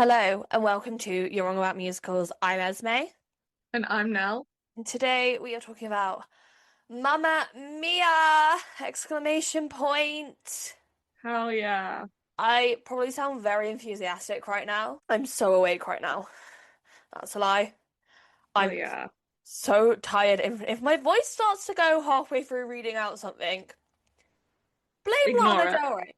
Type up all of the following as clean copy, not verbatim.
Hello and welcome to You're Wrong About Musicals. I'm Esme, And I'm Nell. and today we are talking about Mamma Mia! Exclamation point. Hell yeah. I probably sound very enthusiastic right now. I'm so awake right now. That's a lie. Hell I'm yeah. so tired. If my voice starts to go halfway through reading out something, blame Ignore Lana it. Del Rey.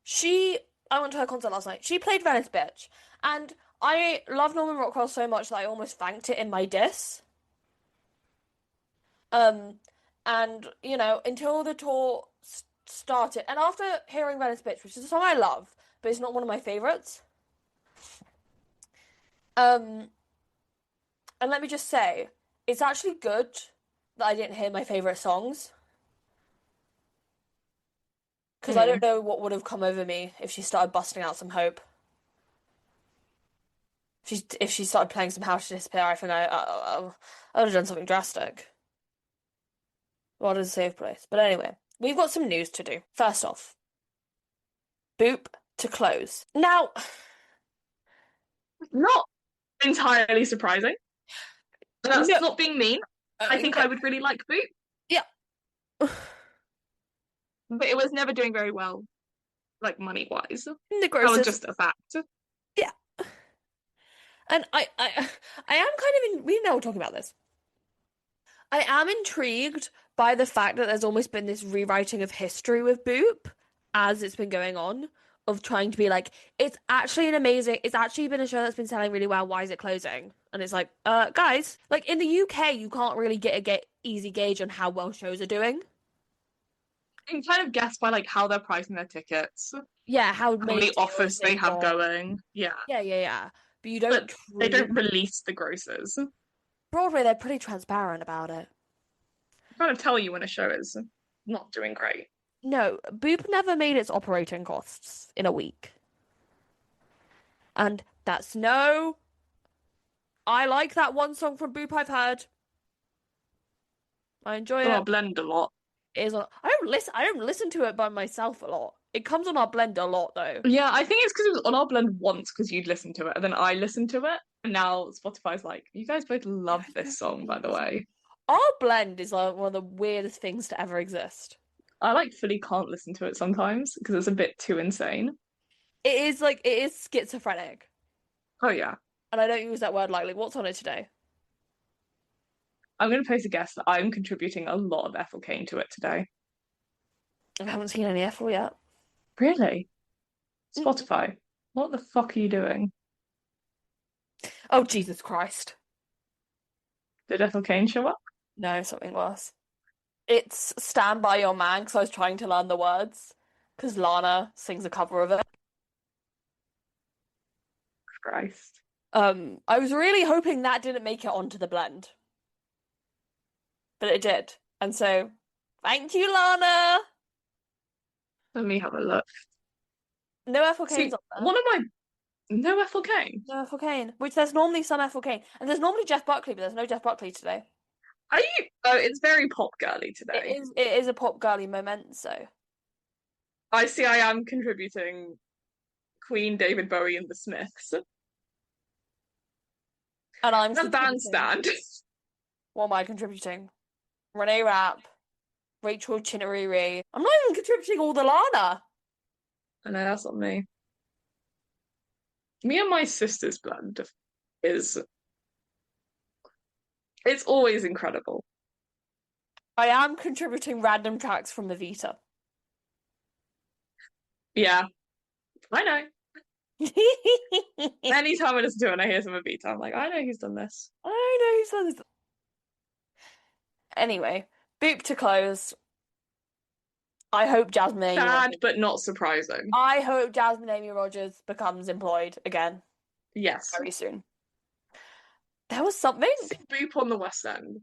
She, I went to her concert last night. She played Venice Bitch, and I love Norman Rockwell so much that I almost thanked it in my diss. Um, and until the tour started, and after hearing Venice Bitch, which is a song I love, but it's not one of my favorites. Um, and let me just say, it's actually good that I didn't hear my favorite songs because I don't Mm. know what would have come over me if she started busting out some Hope. If she started playing some How to Disappear, I think I would have done something drastic. What is a safe place? But anyway, we've got some news to do. First off, Boop to close. Now, Not entirely surprising. And that's no, not being mean. I think no, I would really like Boot, yeah. but it was never doing very well, like money wise. The That was grocers. just a fact. Yeah. And I am kind of we know we're talking about this. I am intrigued by the fact that there's almost been this rewriting of history with Boop as it's been going on, of trying to be like, it's actually been a show that's been selling really well. Why is it closing? And it's like, guys, like in the UK, you can't really get easy gauge on how well shows are doing. You can kind of guess by like how they're pricing their tickets, Yeah, how how many many deals offers they they've have got. going. Yeah. Yeah. But you don't But they truly don't release the grosses. Broadway, they're pretty transparent about it. Kind of tell you when a show is not doing great. No, Boop never made its operating costs in a week. And that's no. I like that one song from Boop I've heard. I enjoy So it. I'll blend a lot. It is on. I don't listen to it by myself a lot. It comes on our blend a lot though. Yeah, I think it's because it was on our blend once because you'd listened to it, and then I listened to it, and now Spotify's like, you guys both You love guys this both song, by love the this song. way. Our blend is like one of the weirdest things to ever exist. I like fully can't listen to it sometimes because it's a bit too insane. It is schizophrenic. Oh yeah, And I don't use that word lightly. What's on it today? I'm gonna place a guess that I'm contributing a lot of Ethel Kane to it today. I haven't seen any Ethel yet. Really? Mm. Spotify, what the fuck are you doing? Oh, Jesus Christ. Did Ethel Kane show up? No, something worse. It's Stand By Your Man because I was trying to learn the words because Lana sings a cover of it. Christ. I was really hoping that didn't make it onto the blend, but it did. And so, thank you, Lana. Let me have a look. No Ethel Kane's See, on there. one of my no Ethel Kane. No Ethel Kane, which there's normally some Ethel Kane, and there's normally Jeff Buckley, but there's no Jeff Buckley today. Are you? Oh, it's very pop girly today. It is a pop girly momento. I see. I am contributing Queen, David Bowie, and the Smiths. And I'm A contributing. bandstand. What am I contributing? Renee Rapp, Rachel Chinneriri. I'm not even contributing all the Lana. I know that's not me. Me and my sister's blend is it's always incredible. I am contributing random tracks from the Vita. Yeah, I know. I Anytime I listen to it and I hear some of Vita, I'm like, I know he's done this. know who says this. Anyway, Boop to close. I hope Jasmine Amy Sad Rogers. but not surprising. I hope Jasmine Amy Rogers becomes employed again Yes. very soon. There was something. See Boop on the West End.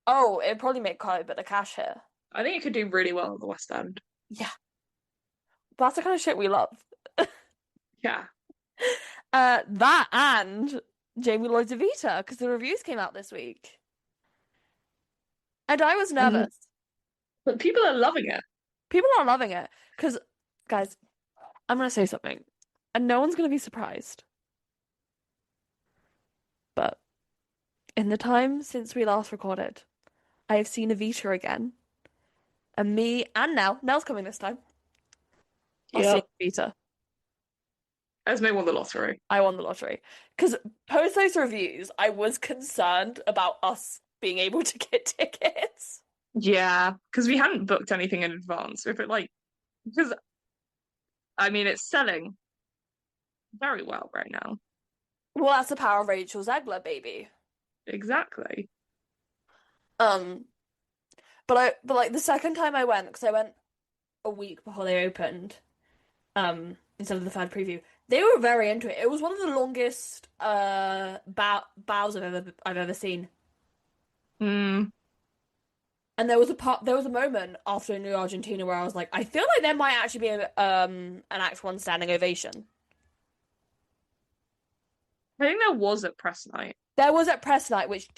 Oh, it'd probably make quite a bit of cash here. I think it could do really well on the West End. Yeah, that's the kind of shit we love. Yeah. That and Jamie Lloyd Evita because the reviews came out this week, and I was And nervous. but people are loving it. People are loving it because, guys, I'm gonna say something. and no one's gonna be surprised. But in the time since we last recorded, I have seen Evita again, and me and Nell's coming this time. I'll see Yep. Evita. Esme won the lottery. I won the lottery. Because post those reviews, I was concerned about us being able to get tickets. Yeah, because we hadn't booked anything in advance. If it because I mean, it's selling very well right now. Well, that's the power of Rachel Zegler, baby. Exactly. Um, but like the second time I went, because I went a week before they opened, instead of the third preview, they were very into it. It was one of the longest bows I've ever seen. Mm. And there was a moment after New Argentina where I was like, I feel like there might actually be an Act One standing ovation. I think there was at press night. There was at press night, which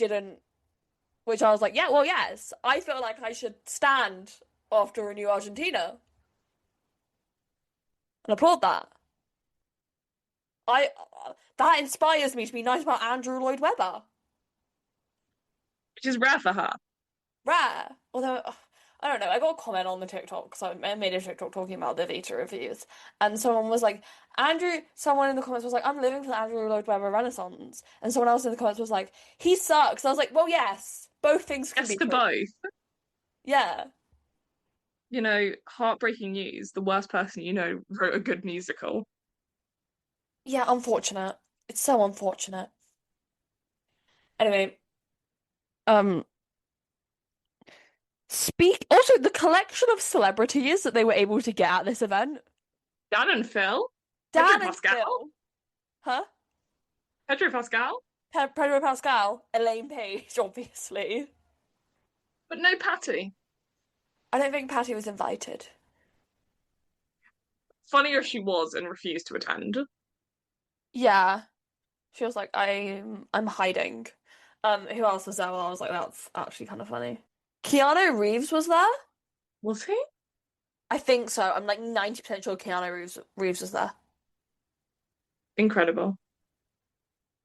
I was like, yeah, well, yes, I feel like I should stand after a New Argentina and applaud that. I That inspires me to be nice about Andrew Lloyd Webber. Which is rare for her. Rare. Although, I don't know, I got a comment on the TikTok, because I made a TikTok talking about the Vita reviews, and someone was like, someone in the comments was like, I'm living for the Andrew Lloyd Webber Renaissance, and someone else in the comments was like, he sucks. And I was like, well, yes, both things can Yes be to true. both. Yeah. Heartbreaking news. The worst person you know wrote a good musical. Yeah, unfortunate. It's so unfortunate. Anyway, um, speak also the collection of celebrities that they were able to get at this event. Dan and Phil. Pedro Dan and Pascal. Phil. Huh? Pedro Pascal. Pedro Pascal, Elaine Page, obviously. But no Patty. I don't think Patty was invited. Funny if she was and refused to attend. Yeah. She was like, I'm hiding. Who else was there? Well, I was like, that's actually kind of funny. Keanu Reeves was there? Was he? I think so. I'm like 90% sure Keanu Reeves was there. Incredible.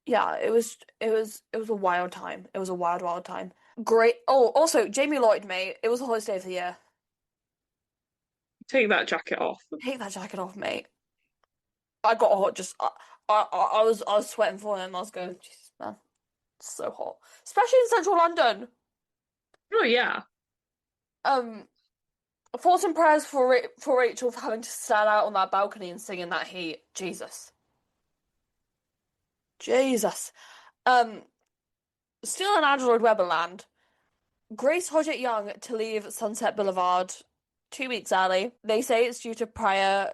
Yeah, it was a wild time. It was a wild, wild time. Great. Oh, also Jamie Lloyd, mate. It was the hottest day of the year. Take that jacket off. Take that jacket off, mate. I got hot. I was sweating for him. I was going, Jesus, man, it's so hot, especially in central London. Oh yeah. Um, thoughts and prayers for Rachel for having to stand out on that balcony and sing in that heat. Jesus, Jesus. Um, Still in Android Webber land. Grace Hodgett Young to leave Sunset Boulevard 2 weeks early. They say it's due to prior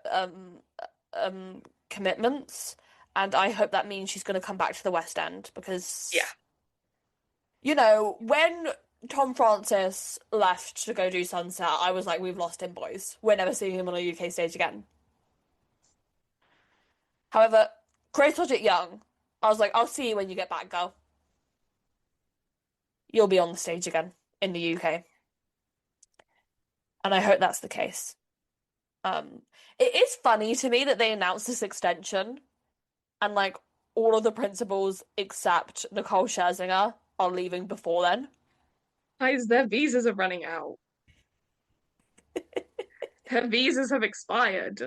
commitments, and I hope that means she's going to come back to the West End Yeah. because, when Tom Francis left to go do Sunset, I was like, we've lost him, boys. We're never seeing him on a UK stage again. However, Grace Hodgett Young, I was like, I'll see you when you get back, girl. You'll be on the stage again in the UK. And I hope that's the case. It is funny to me that they announced this extension and like all of the principals except Nicole Scherzinger are leaving before then. Guys, their visas are running out. Their visas have expired.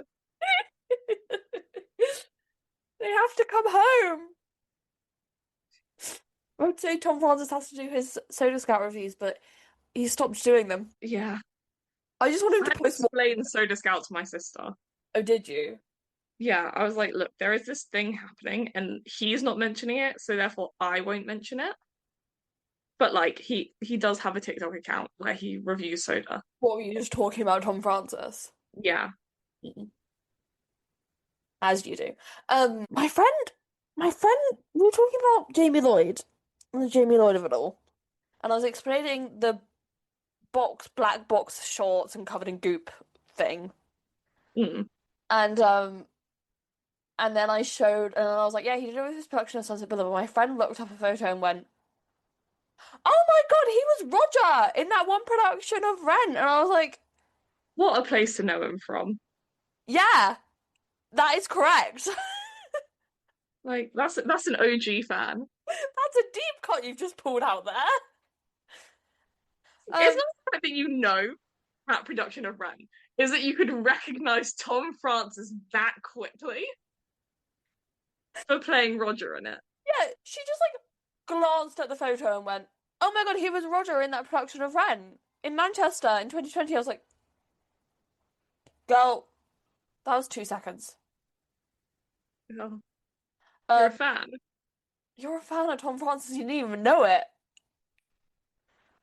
They have to come home. I would say Tom Francis has to do his Soda Scout reviews, but he stopped doing them. Yeah. I just want him I to had to post more. explain Soda Scout to my sister. Oh, did you? Yeah, I was like, look, there is this thing happening and he's not mentioning it, so therefore I won't mention it. But like he does have a TikTok account where he reviews soda. What were you just talking about, Tom Francis? Yeah. Mm-mm. As you do. My friend, we were talking about Jamie Lloyd and the Jamie Lloyd of it all, and I was explaining the black box shorts and covered in goop thing, Mm. and and then I was like, yeah, he did it with his production of Sunset Boulevard. My friend looked up a photo and went, oh my God, he was Roger in that one production of Rent. And I was like, What a place to know him from. yeah. That is correct. Like that's an OG fan. That's a deep cut you've just pulled out there. It's Um, not the fact that you know that production of Ren, is that you could recognize Tom Francis that quickly for playing Roger in it. yeah, she just like glanced at the photo and went, "Oh my God, he was Roger in that production of Ren in Manchester in 2020." I was like, "Girl, that was 2 seconds." Oh, you're a Um, fan. you're a fan of Tom Francis, you didn't even know it.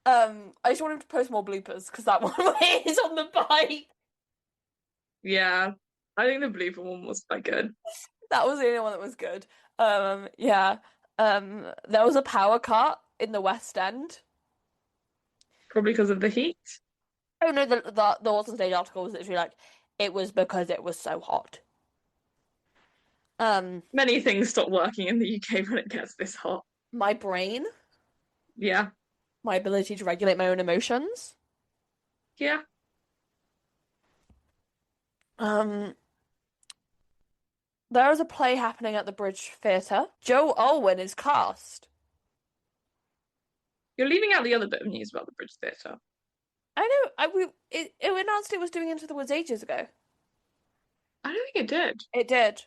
I just want him to post more bloopers because that one where he's on the bike. Yeah. I think the Believer one was quite good. That was the only one that was good. Yeah. There was a power cut in the West End. Probably because of the heat. Oh no, the What's on Stage article was literally like, it was because it was so hot. Um, Many things stop working in the UK when it gets this hot. my brain, Yeah. my ability to regulate my own emotions. Yeah. Um, there is a play happening at the Bridge Theatre. Joe Alwyn is cast. You're leaving out the other bit of news about the Bridge Theatre. I know. It announced it was doing Into the Woods ages ago. I don't think it did. It did.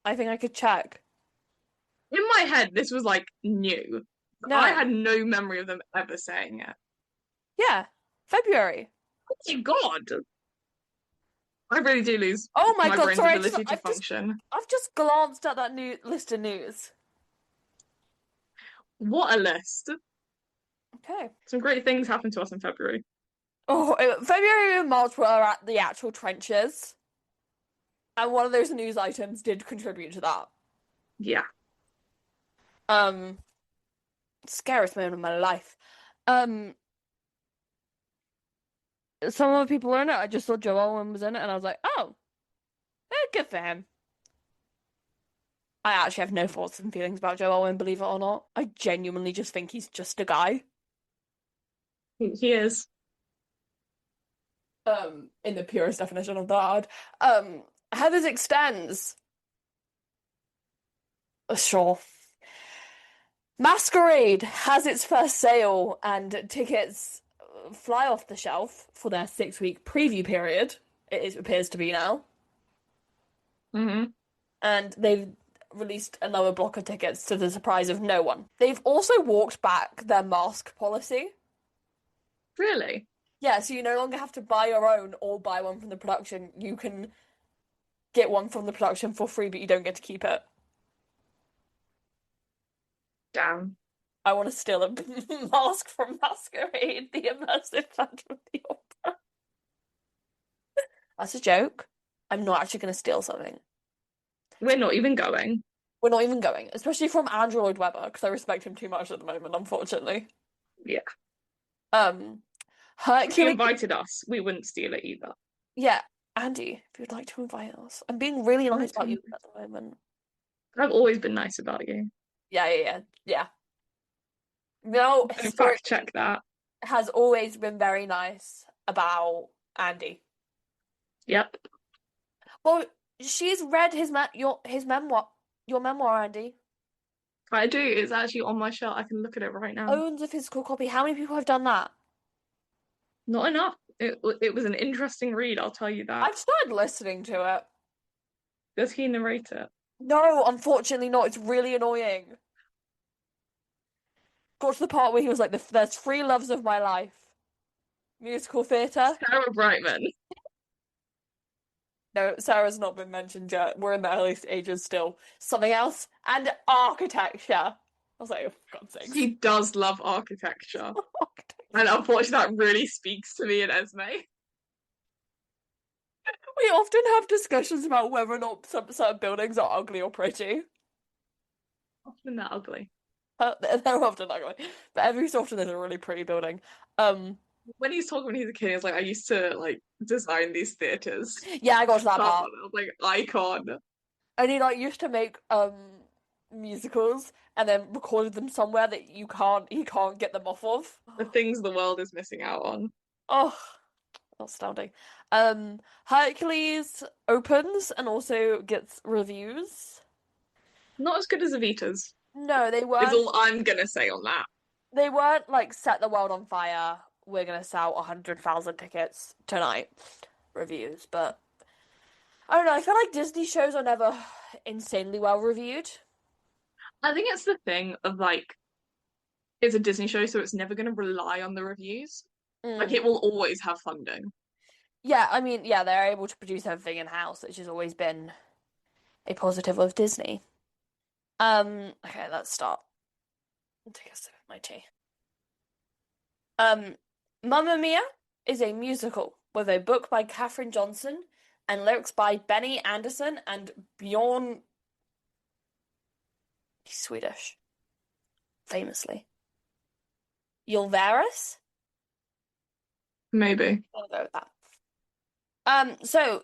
I think I could check. In my head, this was like new. I No. had no memory of them ever saying it. Yeah. February. Oh my God. I really do lose Oh my my God, brain's sorry, ability to function. I've just glanced at that new list of news. What a list. Okay. Some great things happened to us in February. Oh, February and March were at the actual trenches, and one of those news items did contribute to that. Yeah. Um, Scariest moment of my life. Um, some of the people were in it. I just saw Joe Owen was in it, and I was like, oh, good for him. I actually have no thoughts and feelings about Joe Owen, believe it or not. I genuinely just think he's just a guy. He is. In the purest definition of the word. Heather's extends. Sure. Masquerade has its first sale, and tickets fly off the shelf for their 6 week preview period. Appears to be now, Hmm. and they've released another block of tickets to the surprise of no one. They've also walked back their mask policy. Really? Yeah, so you no longer have to buy your own or buy one from the production. You can get one from the production for free, but you don't get to keep it. Damn. I want to steal a mask from Masquerade, the immersive Phantom of the Opera. That's a joke. I'm not actually going to steal something. We're not even going. We're not even going, especially from Andrew Lloyd Webber, because I respect him too much at the moment, unfortunately. Yeah. Um, If you Hercules, invited us, we wouldn't steal it either. yeah, Andy, if you'd like to invite us, I'm being really I'd nice like about to. you at the moment. I've always been nice about you. Yeah, yeah, yeah, yeah. No, Don't Spirit fact check that. has always been very nice about Andy. Yep. Well, she's read his memoir, your memoir, Andy. I do. It's actually on my shelf. I can look at it right now. Owns a physical copy. How many people have done that? Not enough. It was an interesting read, I'll tell you that. I've started listening to it. Does he narrate it? No, unfortunately not. It's really annoying. Got to the part where he was like, "There's three loves of my life: musical theatre." Sarah Brightman. No, Sarah's not been mentioned yet. We're in the early stages still. Something else and architecture. I was like, oh, for God's sakes. He does love architecture. Architecture. And unfortunately, that really speaks to me and Esme. We often have discussions about whether or not some certain buildings are ugly or pretty. Often that ugly. They're often ugly, but every so often there's a really pretty building. Um, When he's talking when he's a kid, he's like, I used to like design these theaters. yeah, I got to that I part. was like, icon. And he like used to make musicals and then recorded them somewhere that he can't get them off of. The things the world is missing out on. Oh, astounding. Hercules opens and also gets reviews. Not as good as Evita's, No, they is weren't. all I'm gonna say on that. They weren't like set the world on fire. We're gonna sell 100,000 tickets tonight. Reviews, but I don't know. I feel like Disney shows are never insanely well reviewed. I think it's the thing of like it's a Disney show, so it's never gonna rely on the reviews. Like Mm. it will always have funding. Yeah, I mean, yeah, they're able to produce everything in house, which has always been a positive of Disney. Okay, let's start. Take a sip of my tea. Um, Mamma Mia is a musical with a book by Katherine Johnson and lyrics by Benny Andersson and Bjorn, he's Swedish, famously. Ylvaris? Maybe. I'll go with that. So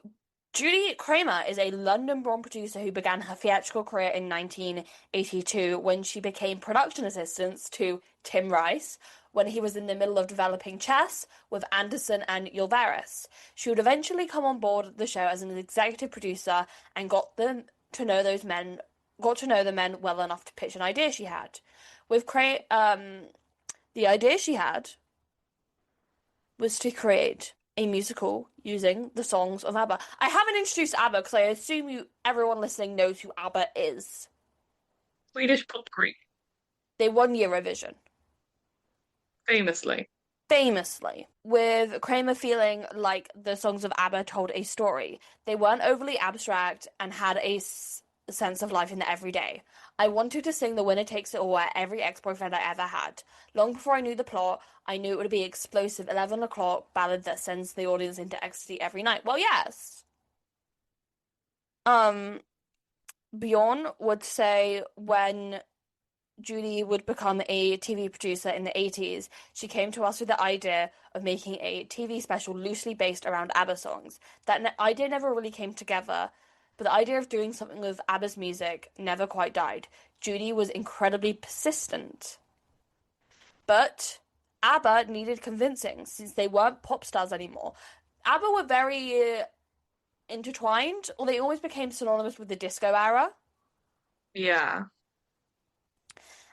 Judy Kramer is a London-born producer who began her theatrical career in 1982 when she became production assistant to Tim Rice when he was in the middle of developing Chess with Anderson and Ylvaris. She would eventually come on board the show as an executive producer and got to know the men well enough to pitch an idea she had. The idea she had was to create a musical using the songs of ABBA. I haven't introduced ABBA because I assume everyone listening knows who ABBA is. Swedish pop group, They won Eurovision, famously. famously, with Kramer feeling like the songs of ABBA told a story. They weren't overly abstract and had a sense of life in the everyday. I wanted to sing The Winner Takes It All at every ex-boyfriend I ever had. Long before I knew the plot, I knew it would be explosive 11 o'clock ballad that sends the audience into ecstasy every night. Well, yes. Um, Bjorn would say when Judy would become a TV producer in the 80s, she came to us with the idea of making a TV special loosely based around ABBA songs. That idea never really came together, but the idea of doing something with ABBA's music never quite died. Judy was incredibly persistent. But ABBA needed convincing since they weren't pop stars anymore. ABBA were very intertwined, or they almost became synonymous with the disco era. Yeah.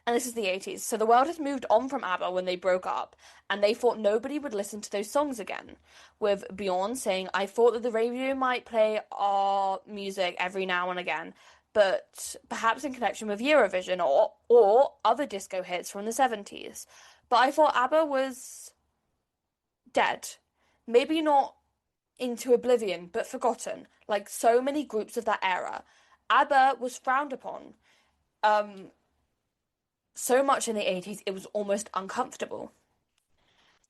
And this is the 80s. So the world has moved on from ABBA when they broke up, and they thought nobody would listen to those songs again. With Bjorn saying, I thought that the radio might play our music every now and again, but perhaps in connection with Eurovision or other disco hits from the 70s. But I thought ABBA was dead. Maybe not into oblivion, but forgotten, like so many groups of that era. ABBA was frowned upon. Um, so much in the 80s, it was almost uncomfortable.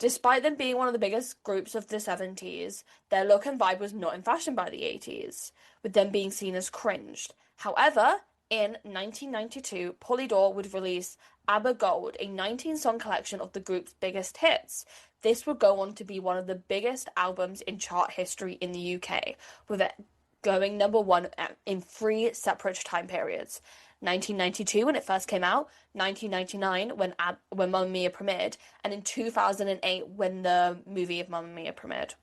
Despite them being one of the biggest groups of the 70s, their look and vibe was not in fashion by the 80s, with them being seen as cringed. However, in 1992, Polydor would release ABBA Gold, a 19-song collection of the group's biggest hits. This would go on to be one of the biggest albums in chart history in the UK, with it going number one in three separate time periods. 1992 when it first came out, 1999 when Mamma Mia premiered, and in 2008 when the movie of Mamma Mia premiered.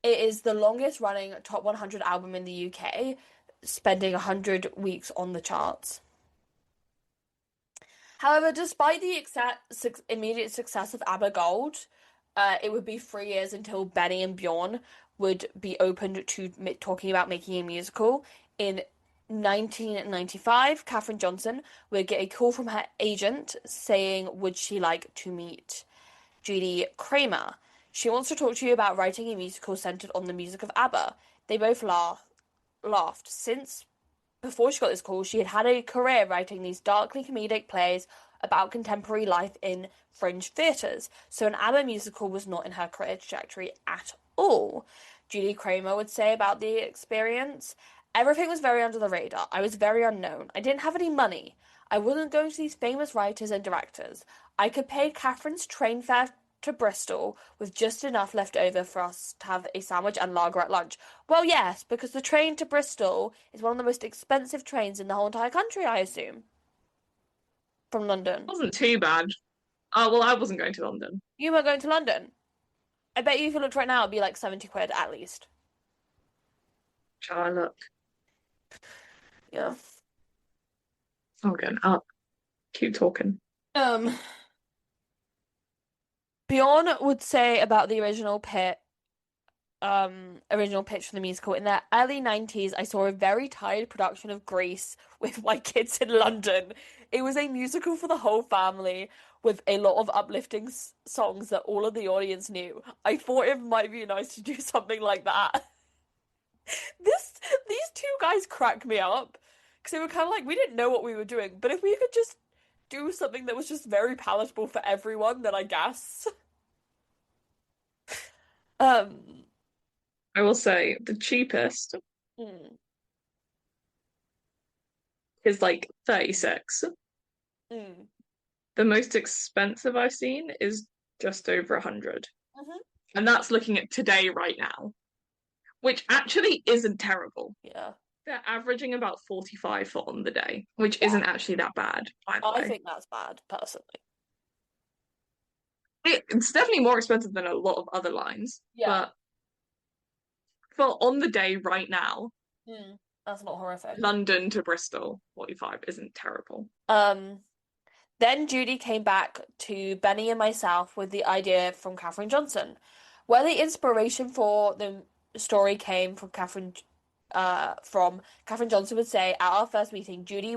It is the longest running top 100 album in the UK, spending 100 weeks on the charts. However, despite the immediate success of ABBA Gold, it would be 3 years until Benny and Bjorn would be open to talking about making a musical. In 1995, Katherine Johnson would get a call from her agent saying, would she like to meet Judy Kramer? She wants to talk to you about writing a musical centered on the music of ABBA. They both laughed. Since before she got this call, she had had a career writing these darkly comedic plays about contemporary life in fringe theatres, so an ABBA musical was not in her career trajectory at all. Judy Kramer would say about the experience, everything was very under the radar. I was very unknown. I didn't have any money. I wasn't going to these famous writers and directors. I could pay Catherine's train fare to Bristol with just enough left over for us to have a sandwich and lager at lunch. Well, yes, because the train to Bristol is one of the most expensive trains in the whole entire country, I assume. From London. Wasn't too bad. Oh, well, I wasn't going to London. You were going to London. I bet you if you looked right now, it'd be like 70 quid at least. Shall I look? Yeah. I'm going up. Keep talking. Um, Bjorn would say about the original pitch for the musical. In the early 90s, I saw a very tired production of Grease with my kids in London. It was a musical for the whole family with a lot of uplifting songs that all of the audience knew. I thought it might be nice to do something like that. This these two guys crack me up because they were kind of like we didn't know what we were doing, but if we could just do something that was just very palatable for everyone, then I guess. Um, I will say the cheapest mm, is like 36. mm, The most expensive I've seen is just over 100. mhm. And that's looking at today right now, which actually isn't terrible. Yeah. They're averaging about 45 for on the day, which Yeah. isn't actually that bad, by the I way. think that's bad, personally. It's definitely more expensive than a lot of other lines, Yeah. but for on the day right now, That's not horrific. London to Bristol, 45 isn't terrible. Um, then Judy came back to Benny and myself with the idea from Katherine Johnson, where the inspiration for the story came from Katherine Johnson would say at our first meeting, Judy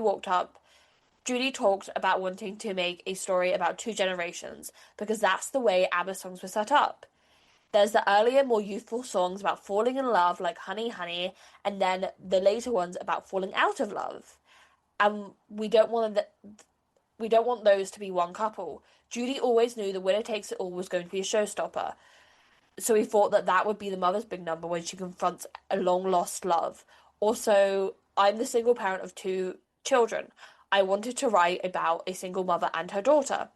talked about wanting to make a story about two generations because that's the way ABBA songs were set up. There's the earlier, more youthful songs about falling in love, like Honey Honey, and then the later ones about falling out of love. And we don't want those to be one couple. Judy always knew the winner takes it all was going to be a showstopper, so we thought that that would be the mother's big number when she confronts a long lost love. Also, I'm the single parent of two children. I wanted to write about a single mother and her daughter.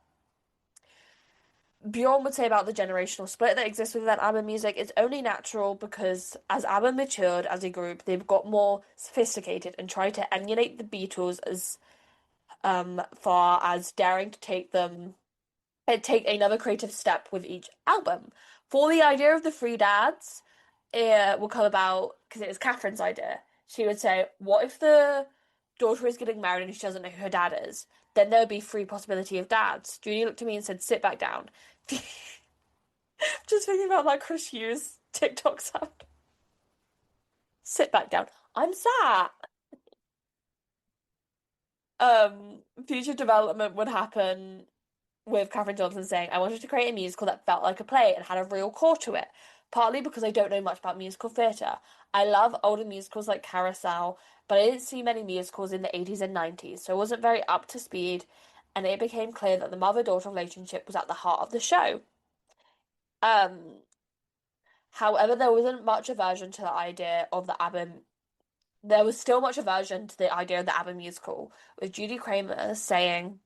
Bjorn would say about the generational split that exists within ABBA music, it's only natural because as ABBA matured as a group, they've got more sophisticated and tried to emulate the Beatles as far as daring to take another creative step with each album. For the idea of the three dads, it will come about because it was Catherine's idea. She would say, "What if the daughter is getting married and she doesn't know who her dad is? Then there would be three possibility of dads." Judy looked at me and said, "Sit back down." Just thinking about that Chris Hughes TikTok sound. Sit back down. I'm sad. Future development would happen with Katherine Johnson saying, I wanted to create a musical that felt like a play and had a real core to it. Partly because I don't know much about musical theatre. I love older musicals like Carousel, but I didn't see many musicals in the 80s and 90s, so I wasn't very up to speed, and it became clear that the mother-daughter relationship was at the heart of the show. Um, However, there wasn't much aversion to the idea of the ABBA. There was still much aversion to the idea of the ABBA musical, with Judy Kramer saying,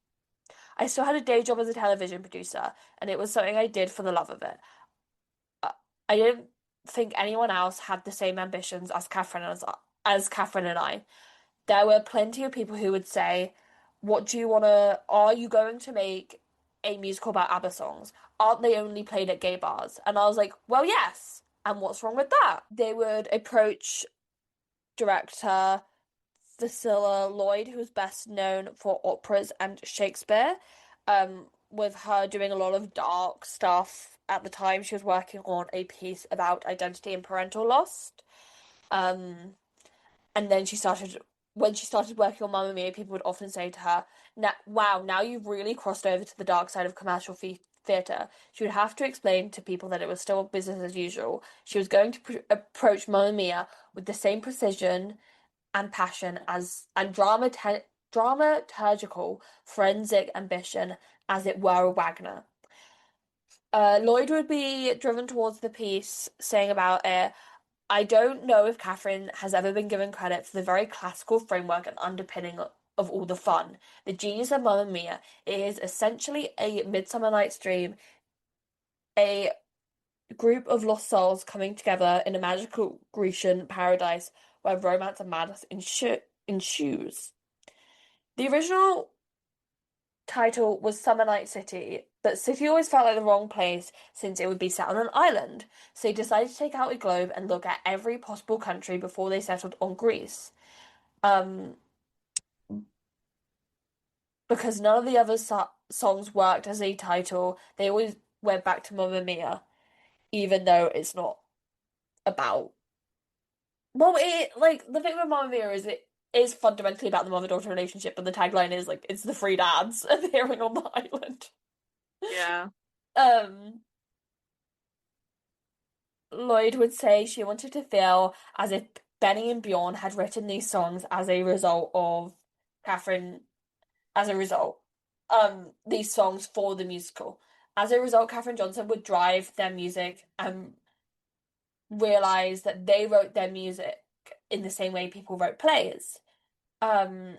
I still had a day job as a television producer, and it was something I did for the love of it. Uh, I didn't think anyone else had the same ambitions as Catherine and I. There were plenty of people who would say, "What do you wanna? Are you going to make a musical about ABBA songs? Aren't they only played at gay bars?" And I was like, "Well, yes. And what's wrong with that?" They would approach director Priscilla Lloyd, who was best known for operas and Shakespeare, with her doing a lot of dark stuff at the time. She was working on a piece about identity and parental loss. Um, and then when she started working on Mamma Mia, people would often say to her, wow, now you've really crossed over to the dark side of commercial theatre. She would have to explain to people that it was still business as usual. She was going to approach Mamma Mia with the same precision and passion as and dramaturgical forensic ambition as it were a Wagner. Lloyd would be driven towards the piece, saying about it, I don't know if Catherine has ever been given credit for the very classical framework and underpinning of all the fun. The genius of Mamma Mia is essentially a Midsummer Night's Dream, a group of lost souls coming together in a magical Grecian paradise where romance and madness ensues. The original title was Summer Night City, but City always felt like the wrong place since it would be set on an island. So they decided to take out a globe and look at every possible country before they settled on Greece. Um, because none of the other songs worked as a title, they always went back to Mamma Mia, even though it's not about. Well, it like the thing with Mamma Mia is it is fundamentally about the mother-daughter relationship, but the tagline is like it's the three dads appearing on the island. Yeah. Um, Lloyd would say she wanted to feel as if Benny and Bjorn had written these songs as a result of Catherine, as a result, these songs for the musical. As a result, Catherine Johnson would drive their music and realize that they wrote their music in the same way people wrote plays. Um,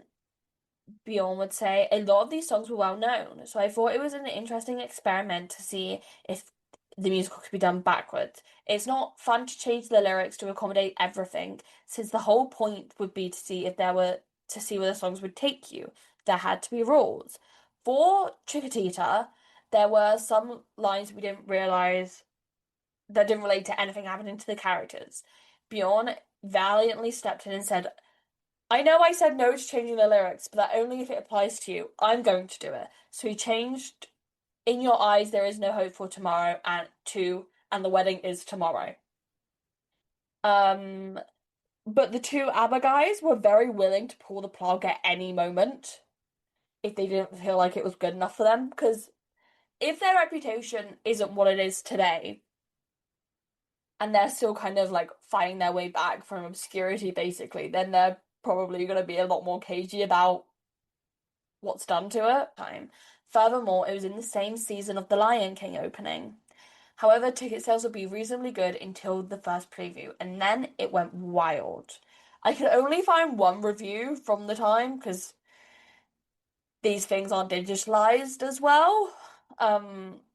Bjorn would say a lot of these songs were well known, so I thought it was an interesting experiment to see if the musical could be done backwards. It's not fun to change the lyrics to accommodate everything, since the whole point would be to see where the songs would take you. There had to be rules. For Chickatita, there were some lines we didn't realize that didn't relate to anything happening to the characters. Bjorn valiantly stepped in and said, I know I said no to changing the lyrics, but that only if it applies to you. I'm going to do it. So he changed In Your Eyes There Is No Hope for Tomorrow and the wedding is tomorrow. Um but the two ABBA guys were very willing to pull the plug at any moment if they didn't feel like it was good enough for them. Because if their reputation isn't what it is today, and they're still kind of like fighting their way back from obscurity basically, then they're probably going to be a lot more cagey about what's done to it. Time. Furthermore, it was in the same season of The Lion King opening. However, ticket sales would be reasonably good until the first preview, and then it went wild. I could only find one review from the time because these things aren't digitalized as well.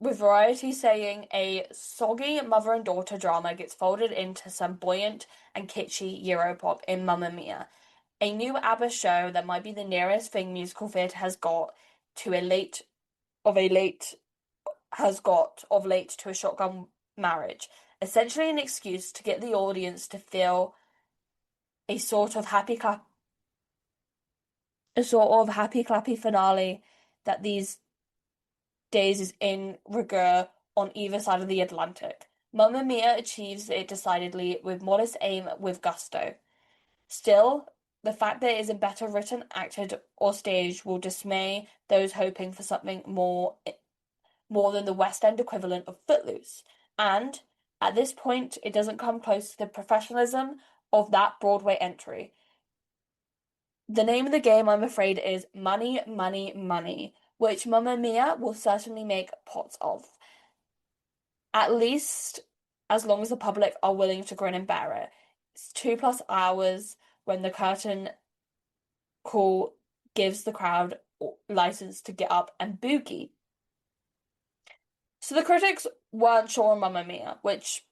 With Variety saying a soggy mother and daughter drama gets folded into some buoyant and kitschy Europop in Mamma Mia, a new ABBA show that might be the nearest thing musical theatre to a late late of late to a shotgun marriage. Essentially an excuse to get the audience to feel a sort of happy clappy finale that these days is in rigueur on either side of the Atlantic. Mamma Mia achieves it decidedly with modest aim with gusto. Still, the fact that it isn't better written, acted, or staged will dismay those hoping for something more than the West End equivalent of Footloose. And at this point, it doesn't come close to the professionalism of that Broadway entry. The name of the game, I'm afraid, is money, money, money, which Mamma Mia will certainly make pots of. At least as long as the public are willing to grin and bear it. It's 2+ hours when the curtain call gives the crowd license to get up and boogie. So the critics weren't sure on Mamma Mia, which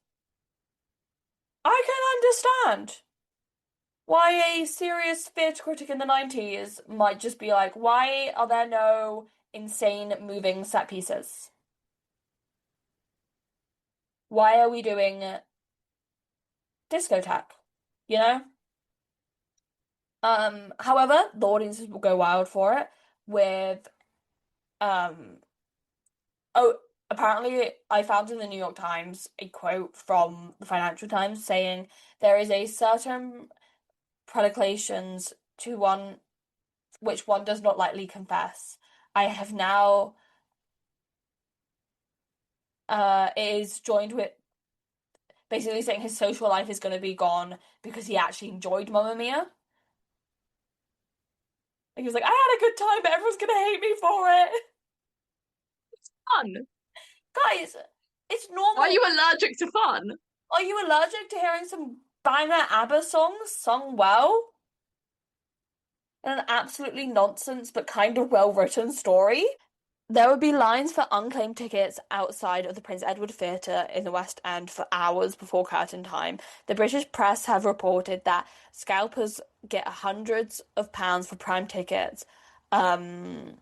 I can understand. Why a serious theatre critic in the 90s might just be like, why are there no insane moving set pieces? Why are we doing discotheque? You know? However, the audiences will go wild for it with um oh apparently I found in the New York Times a quote from the Financial Times saying there is a certain predilections to one which one does not lightly confess. I have now it is joined with basically saying his social life is going to be gone because he actually enjoyed Mamma Mia. He was like, I had a good time, but everyone's going to hate me for it. Fun. Guys, it's Why are normal. you allergic to fun? Are you allergic to hearing some banger ABBA songs sung well in an absolutely nonsense but kind of well written story? There would be lines for unclaimed tickets outside of the Prince Edward Theatre in the West End for hours before curtain time. The British press have reported that scalpers get hundreds of pounds for prime tickets. Um,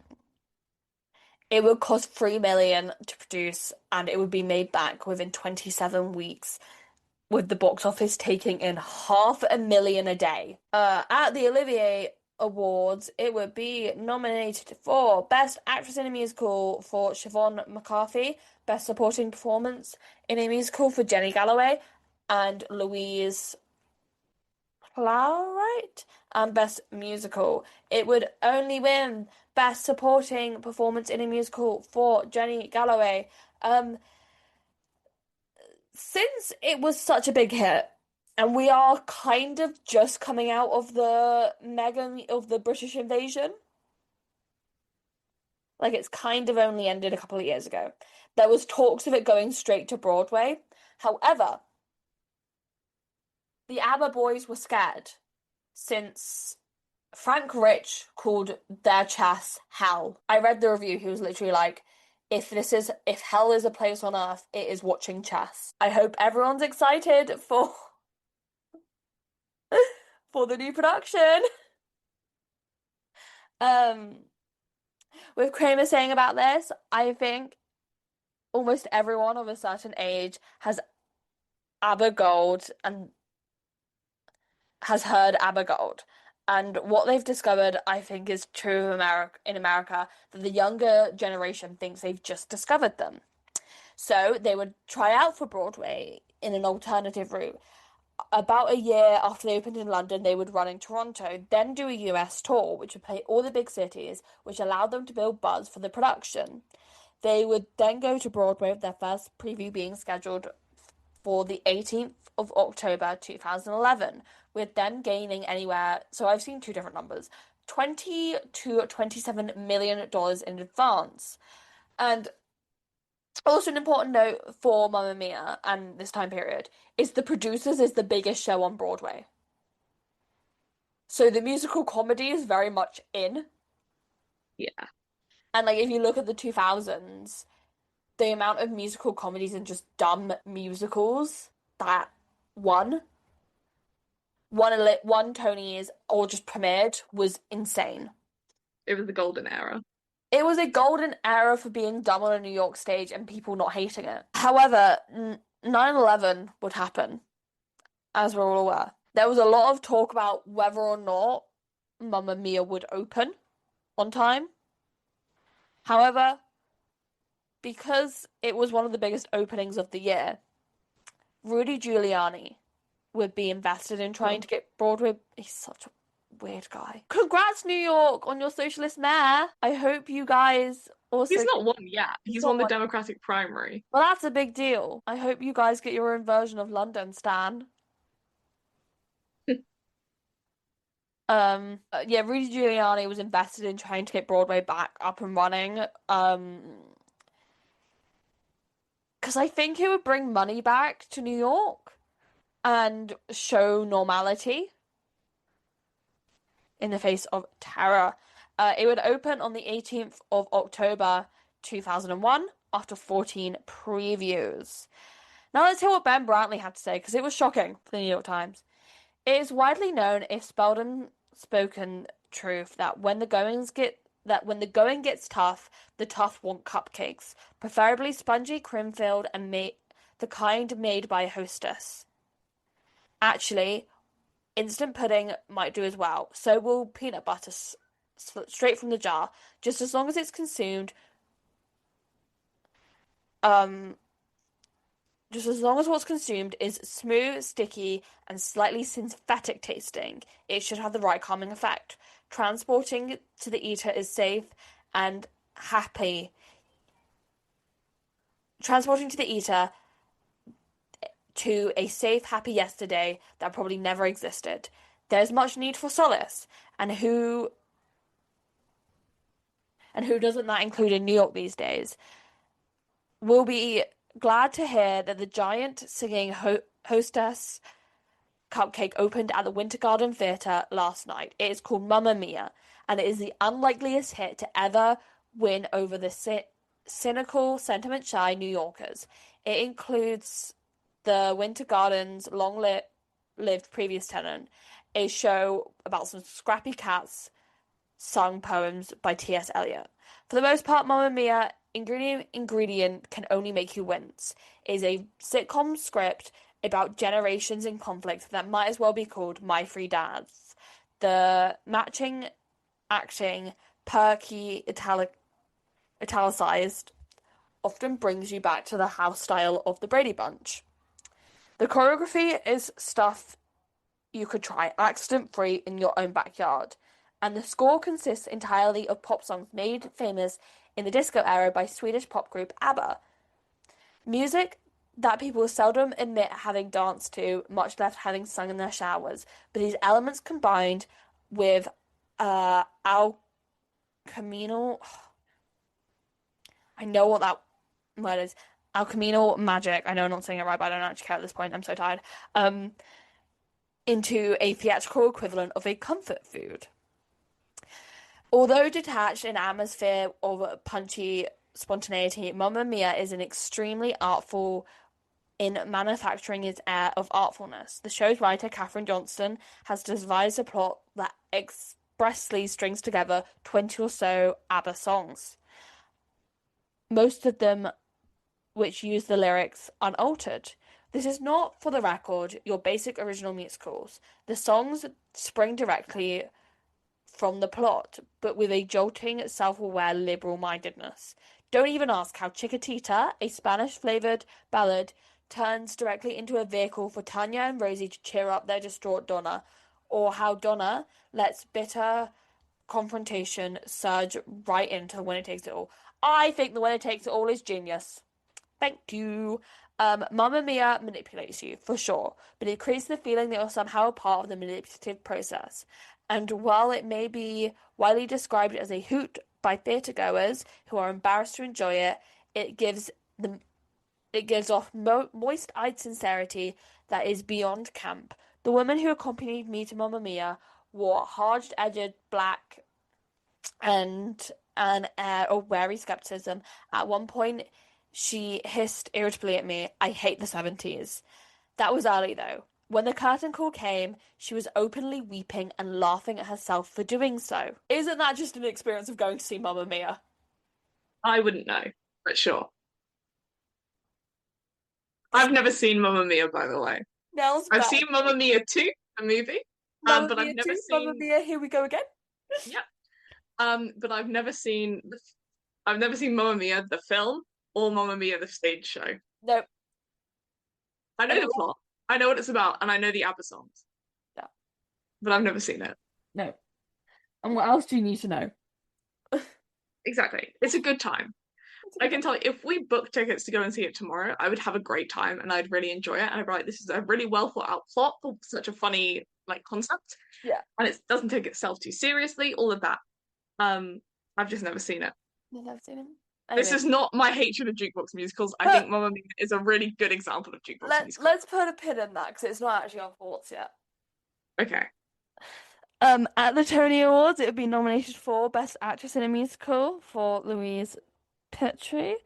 It would cost 3 million to produce, and it would be made back within 27 weeks, with the box office taking in 500,000 a day. At the Olivier Awards, it would be nominated for Best Actress in a Musical for Siobhan McCarthy, Best Supporting Performance in a Musical for Jenny Galloway and Louise Plowright, and Best Musical. It would only win Best Supporting Performance in a Musical for Jenny Galloway. Um, since it was such a big hit, and we are kind of just coming out of the British invasion, like it's kind of only ended a couple of years ago. There was talks of it going straight to Broadway. However, the ABBA boys were scared since Frank Rich called their chess hell. I read the review. He was literally like, if hell is a place on earth, it is watching chess. I hope everyone's excited for for the new production. Um, with Kramer saying about this, I think almost everyone of a certain age has ABBA Gold and has heard ABBA Gold. And what they've discovered, I think, is true of America, that the younger generation thinks they've just discovered them. So they would try out for Broadway in an alternative route. About a year after they opened in London, they would run in Toronto, then do a US tour, which would play all the big cities, which allowed them to build buzz for the production. They would then go to Broadway with their first preview being scheduled for the 18th of October 2011, with them gaining anywhere, so I've seen two different numbers, 20 to $27 million in advance. And also an important note for Mamma Mia and this time period is The Producers is the biggest show on Broadway. So the musical comedy is very much in. Yeah, And like if you look at the 2000s, the amount of musical comedies and just dumb musicals that won one Tony's or just premiered was insane. it was the golden era. It was a golden era for being dumb on a New York stage and people not hating it. However, 9/11 would happen, as we're all aware. There was a lot of talk about whether or not Mamma Mia would open on time. However, because it was one of the biggest openings of the year, Rudy Giuliani would be invested in trying Oh, to get Broadway. He's such a weird guy. Congrats, New York, on your socialist mayor. I hope you guys also he's get. not won yet. He's He's not won the one. Democratic primary. Well, that's a big deal. I hope you guys get your own version of London, Stan. Yeah, Rudy Giuliani was invested in trying to get Broadway back up and running. Because I think it would bring money back to New York and show normality in the face of terror. It would open on the 18th of October 2001 after 14 previews. Now let's hear what Ben Brantley had to say because it was shocking for the New York Times. It is widely known, if seldom spoken truth, that when the going gets tough, the tough want cupcakes, preferably spongy, cream-filled, and the kind made by a hostess. Actually, instant pudding might do as well. So will peanut butter straight from the jar, just as long as it's consumed. Um, just as long as what's consumed is smooth, sticky, and slightly synthetic tasting, it should have the right calming effect. Transporting to the eater is safe and happy. Transporting to the eater to a safe, happy yesterday that probably never existed. There's much need for solace, and who doesn't that include in New York these days? We'll be glad to hear that the giant singing hostess cupcake opened at the Winter Garden Theatre last night. It is called Mamma Mia, and it is the unlikeliest hit to ever win over the cynical, sentiment-shy New Yorkers. It includes the Winter Garden's long-lived previous tenant, a show about some scrappy cats sung poems by T.S. Eliot. For the most part, Mamma Mia, ingredient can only make you wince, is a sitcom script about generations in conflict that might as well be called My Three Dads. The matching acting, perky, italicized, often brings you back to the house style of the Brady Bunch. The choreography is stuff you could try accident free in your own backyard, and the score consists entirely of pop songs made famous in the disco era by Swedish pop group ABBA. Music that people seldom admit having danced to, much less having sung in their showers, but these elements combined with Al Camino. I know what that word is. Al Camino magic. I know I'm not saying it right, but I don't actually care at this point. I'm so tired. Um, into a theatrical equivalent of a comfort food. Although detached in atmosphere of punchy spontaneity, Mamma Mia is an extremely artful in manufacturing its air of artfulness. The show's writer, Katherine Johnston, has devised a plot that expressly strings together 20 or so ABBA songs, most of them which use the lyrics unaltered. This is not, for the record, your basic original musicals. The songs spring directly from the plot, but with a jolting, self-aware liberal-mindedness. Don't even ask how Chiquitita, a Spanish-flavored ballad, turns directly into a vehicle for Tanya and Rosie to cheer up their distraught Donna, or how Donna lets bitter confrontation surge right into The Winner Takes It All. I think The Winner Takes It All is genius. Thank you. Mamma Mia manipulates you, for sure, but it creates the feeling that you're somehow a part of the manipulative process. And while it may be widely described as a hoot by theatregoers who are embarrassed to enjoy it, it gives the it gives off moist-eyed sincerity that is beyond camp. The woman who accompanied me to Mamma Mia wore hard-edged black and an air of wary skepticism. At one point, she hissed irritably at me, I hate the 70s. That was early, though. When the curtain call came, she was openly weeping and laughing at herself for doing so. Isn't that just an experience of going to see Mamma Mia? I wouldn't know, but sure. I've never seen Mamma Mia, by the way. Nell's I've back. seen Mamma Mia 2, a movie, Mamma but I've Mia never 2, Mamma seen, Mia, here we go again. yeah, but I've never seen Mamma Mia the film or Mamma Mia the stage show. No, I know the anyone? plot, I know what it's about, and I know the ABBA songs, No, but I've never seen it. no. And what else do you need to know? Exactly, it's a good time. It's a I good can time. tell you, if we book tickets to go and see it tomorrow, I would have a great time and I'd really enjoy it. And I'd be like, this is a really well thought out plot for such a funny like concept, Yeah, and it doesn't take itself too seriously. All of that. Um, I've just never seen it. I've never seen him. This Anyway, is not my hatred of jukebox musicals. I put think Mamma Mia is a really good example of jukebox musical. let's put a pin in that because it's not actually on thoughts yet. Okay. At the Tony Awards, it would be nominated for Best Actress in a Musical for Louise Petrie,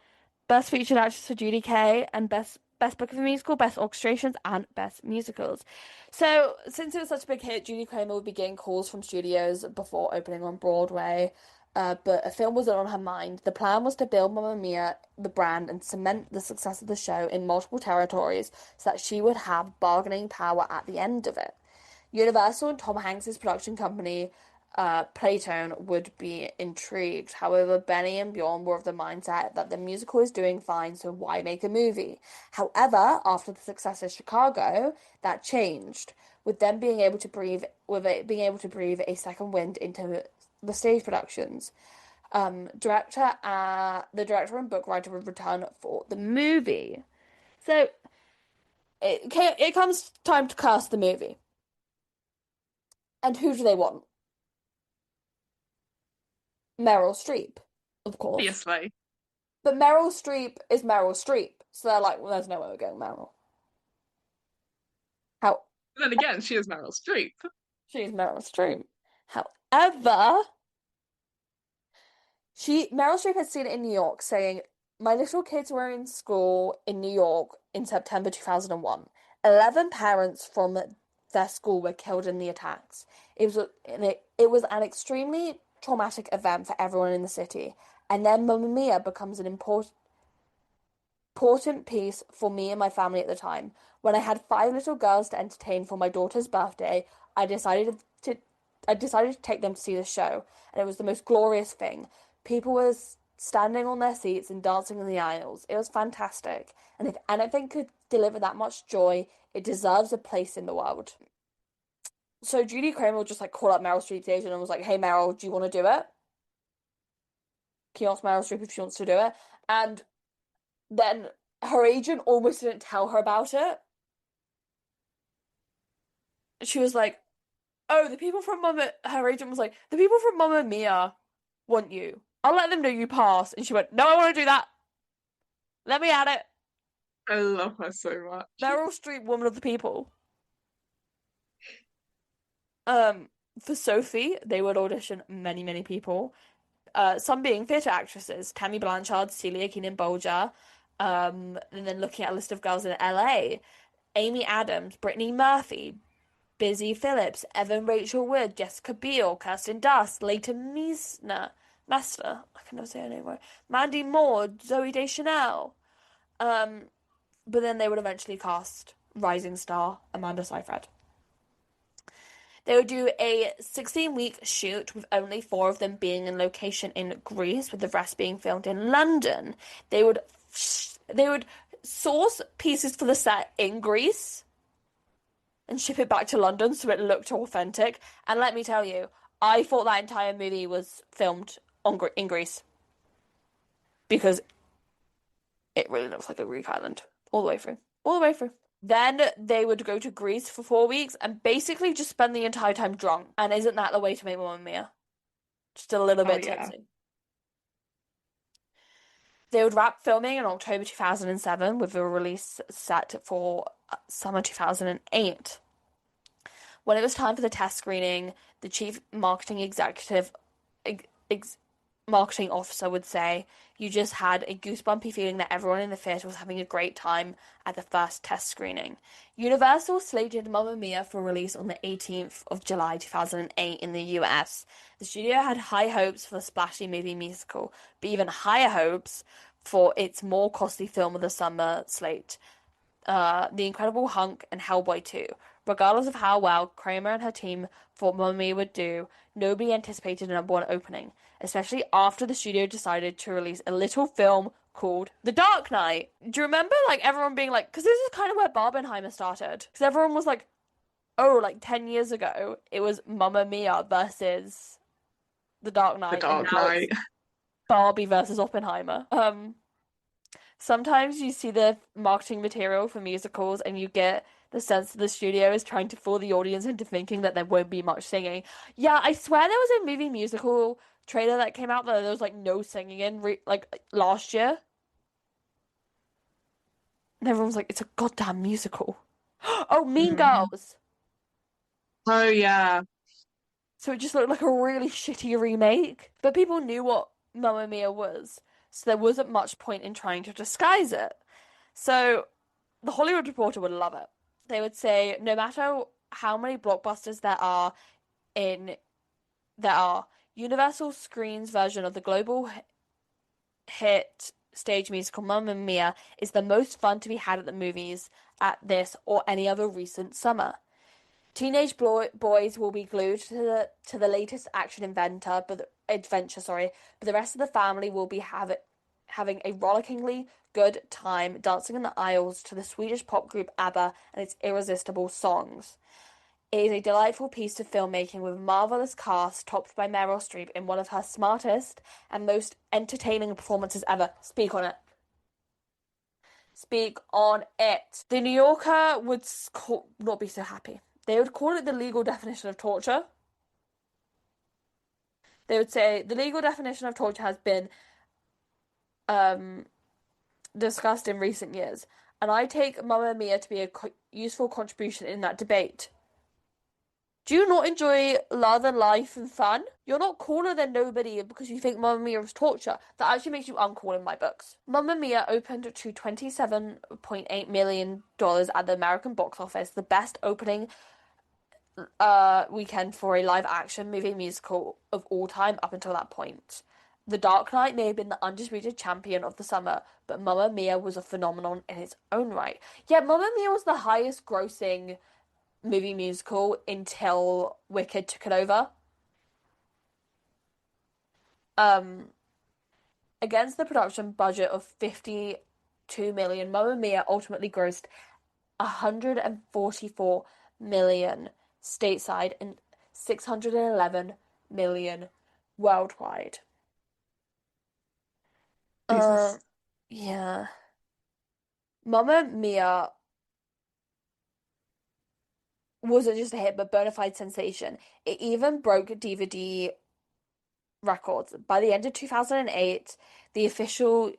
Best Featured Actress for Judy Kay, and Best Book of a Musical, Best Orchestrations, and Best Musicals. So, since it was such a big hit, Judy Kramer would be getting calls from studios before opening on Broadway. But a film wasn't on her mind. The plan was to build Mamma Mia, the brand, and cement the success of the show in multiple territories so that she would have bargaining power at the end of it. Universal and Tom Hanks's production company, Playtone, would be intrigued. However, Benny and Bjorn were of the mindset that the musical is doing fine, so why make a movie? However, after the success of Chicago, that changed, with them being able to breathe, with it being able to breathe a second wind into the stage productions. The director and book writer would return for the movie. So it comes time to cast the movie. And who do they want? Meryl Streep, of course. Obviously. But Meryl Streep is Meryl Streep. So they're like, well, there's no way we're going Meryl. How Then again, she is Meryl Streep. she's Meryl Streep. However, Meryl Streep had seen it in New York saying, my little kids were in school in New York in September 2001. 11 parents from their school were killed in the attacks. It was an extremely traumatic event for everyone in the city. And then Mamma Mia becomes an important piece for me and my family at the time. When I had five little girls to entertain for my daughter's birthday, I decided to I decided to take them to see the show, and it was the most glorious thing. People were standing on their seats and dancing in the aisles. It was fantastic. And if anything could deliver that much joy, it deserves a place in the world. So Judy Kramer just like called up Meryl Streep's agent and was like, "Hey Meryl, do you want to do it? Can you ask Meryl Streep if she wants to do it?" And then her agent almost didn't tell her about it. She was like, "Oh, the people from Mama," her agent was like, "The people from Mamma Mia want you. I'll let them know you pass." And she went, "No, I want to do that. Let me at it." I love her so much. Meryl Streep, woman of the people. Um, for Sophie, they would audition many, many people. Some being theatre actresses, Tammy Blanchard, Celia Keenan-Bolger. And then looking at a list of girls in LA, Amy Adams, Brittany Murphy, Busy Phillips, Evan Rachel Wood, Jessica Biel, Kirsten Dunst, Leighton Meester, I can never say her name right, Mandy Moore, Zoe Deschanel. But then they would eventually cast rising star Amanda Seyfried. They would do a 16-week shoot with only four of them being in location in Greece, with the rest being filmed in London. They would source pieces for the set in Greece and ship it back to London so it looked authentic. And let me tell you, I thought that entire movie was filmed in Greece because it really looks like a Greek island all the way through. All the way through. Then they would go to Greece for 4 weeks and basically just spend the entire time drunk. And isn't that the way to make Mamma Mia? Just a little Oh bit yeah. tipsy. They would wrap filming in October 2007 with a release set for summer 2008. When it was time for the test screening, the chief marketing executive, marketing officer would say, "You just had a goosebumpy feeling that everyone in the theatre was having a great time at the first test screening." Universal slated Mamma Mia for release on the 18th of July 2008 in the US. The studio had high hopes for the splashy movie musical, but even higher hopes for its more costly film of the summer slate, The Incredible Hulk and Hellboy 2. Regardless of how well Kramer and her team thought Mamma Mia would do, nobody anticipated a number one opening, especially after the studio decided to release a little film called The Dark Knight. Do you remember, like, everyone being like, because this is kind of where Barbenheimer started, because everyone was like, oh, like 10 years ago, it was Mamma Mia versus The Dark The Knight, and Dark now it's Knight. Barbie versus Oppenheimer. Sometimes you see the marketing material for musicals and you get the sense that the studio is trying to fool the audience into thinking that there won't be much singing. Yeah, I swear there was a movie musical trailer that came out that there was like no singing in like last year. And everyone was like, it's a goddamn musical. Oh, Mean Mm. Girls. Oh yeah. So it just looked like a really shitty remake. But people knew what Mamma Mia was, so there wasn't much point in trying to disguise it. So the Hollywood Reporter would love it. They would say, no matter how many blockbusters in there are, Universal Screen's version of the global hit stage musical Mamma Mia is the most fun to be had at the movies at this or any other recent summer. Teenage boys will be glued to the latest action adventure, but the rest of the family will be having a rollickingly good time dancing in the aisles to the Swedish pop group ABBA and its irresistible songs. It is a delightful piece of filmmaking with a marvelous cast topped by Meryl Streep in one of her smartest and most entertaining performances ever. Speak on it. Speak on it. The New Yorker would not be so happy. They would call it the legal definition of torture. They would say the legal definition of torture has been um, discussed in recent years, and I take Mamma Mia to be a useful contribution in that debate. Do you not enjoy love and life and fun? You're not cooler than nobody because you think Mamma Mia is torture. That actually makes you uncool in my books. Mamma Mia opened to $27.8 million at the American box office, the best opening weekend for a live action movie musical of all time up until that point. The Dark Knight may have been the undisputed champion of the summer, but Mamma Mia was a phenomenon in its own right. Yeah, Mamma Mia was the highest grossing movie musical until Wicked took it over. Um, Against the production budget of 52 million, Mamma Mia ultimately grossed 144 million stateside and 611 million worldwide. Uh, Jesus. yeah. Mamma Mia wasn't just a hit, but bona fide sensation. It even broke DVD records. By the end of 2008, the official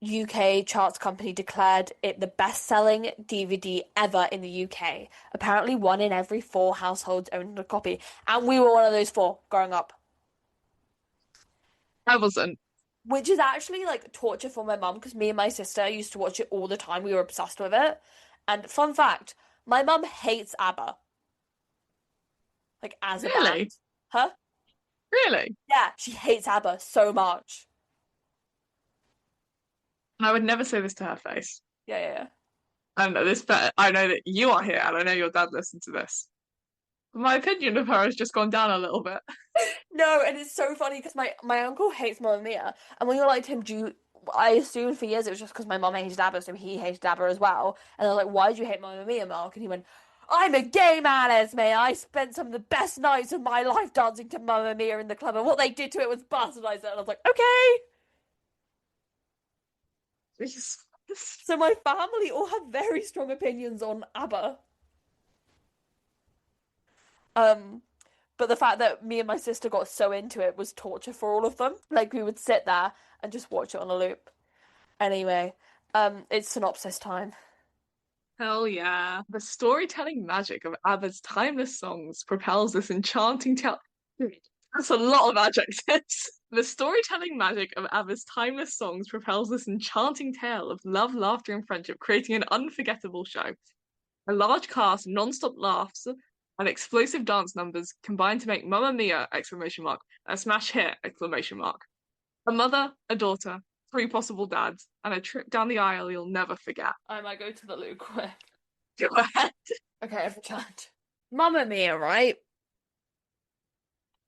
UK charts company declared it the best-selling DVD ever in the UK. Apparently, one in every four households owned a copy, and we were one of those four growing up. I wasn't. Which is actually like torture for my mum because me and my sister used to watch it all the time. We were obsessed with it. And fun fact, my mum hates ABBA, like as a band. Really? Huh? Really? Yeah, she hates ABBA so much. I would never say this to her face. Yeah, yeah, yeah. I know this, but I know that you are here, and I know your dad listened to this. My opinion of her has just gone down a little bit. No, and it's so funny because my uncle hates Mamma Mia, and when you're like to him, do you? I assumed for years it was just because my mum hated ABBA, so he hated ABBA as well. And they're like, "Why do you hate Mamma Mia, Mark?" And he went, "I'm a gay man, Esme. I spent some of the best nights of my life dancing to Mamma Mia in the club, and what they did to it was bastardized it." And I was like, "Okay." Jesus. So my family all have very strong opinions on ABBA. Um, but the fact that me and my sister got so into it was torture for all of them. Like we would sit there and just watch it on a loop. Anyway, it's synopsis time. Hell yeah. The storytelling magic of ABBA's timeless songs propels this enchanting tale. That's a lot of adjectives. The storytelling magic of ABBA's timeless songs propels this enchanting tale of love, laughter, and friendship, creating an unforgettable show. A large cast, non-stop laughs, and explosive dance numbers combine to make Mamma Mia! Exclamation mark a smash hit! Exclamation mark. A mother, a daughter, three possible dads, and a trip down the aisle you'll never forget. I might go to the loo quick. Go ahead. Okay, I've returned. Mamma Mia, right?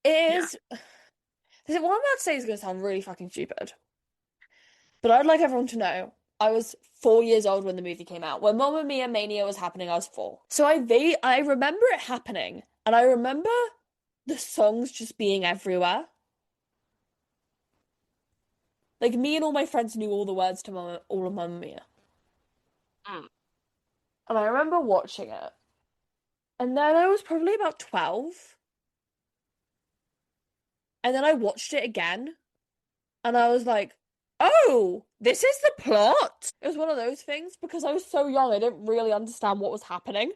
Yeah. Is what I'm about to say is going to sound really fucking stupid, but I'd like everyone to know I was 4 years old when the movie came out. When Mamma Mia Mania was happening, I was four. So I remember it happening, and I remember the songs just being everywhere. Like me and all my friends knew all the words to all of Mamma Mia. Mm. And I remember watching it. And then I was probably about 12. And then I watched it again. And I was like, oh, this is the plot. It was one of those things because I was so young, I didn't really understand what was happening.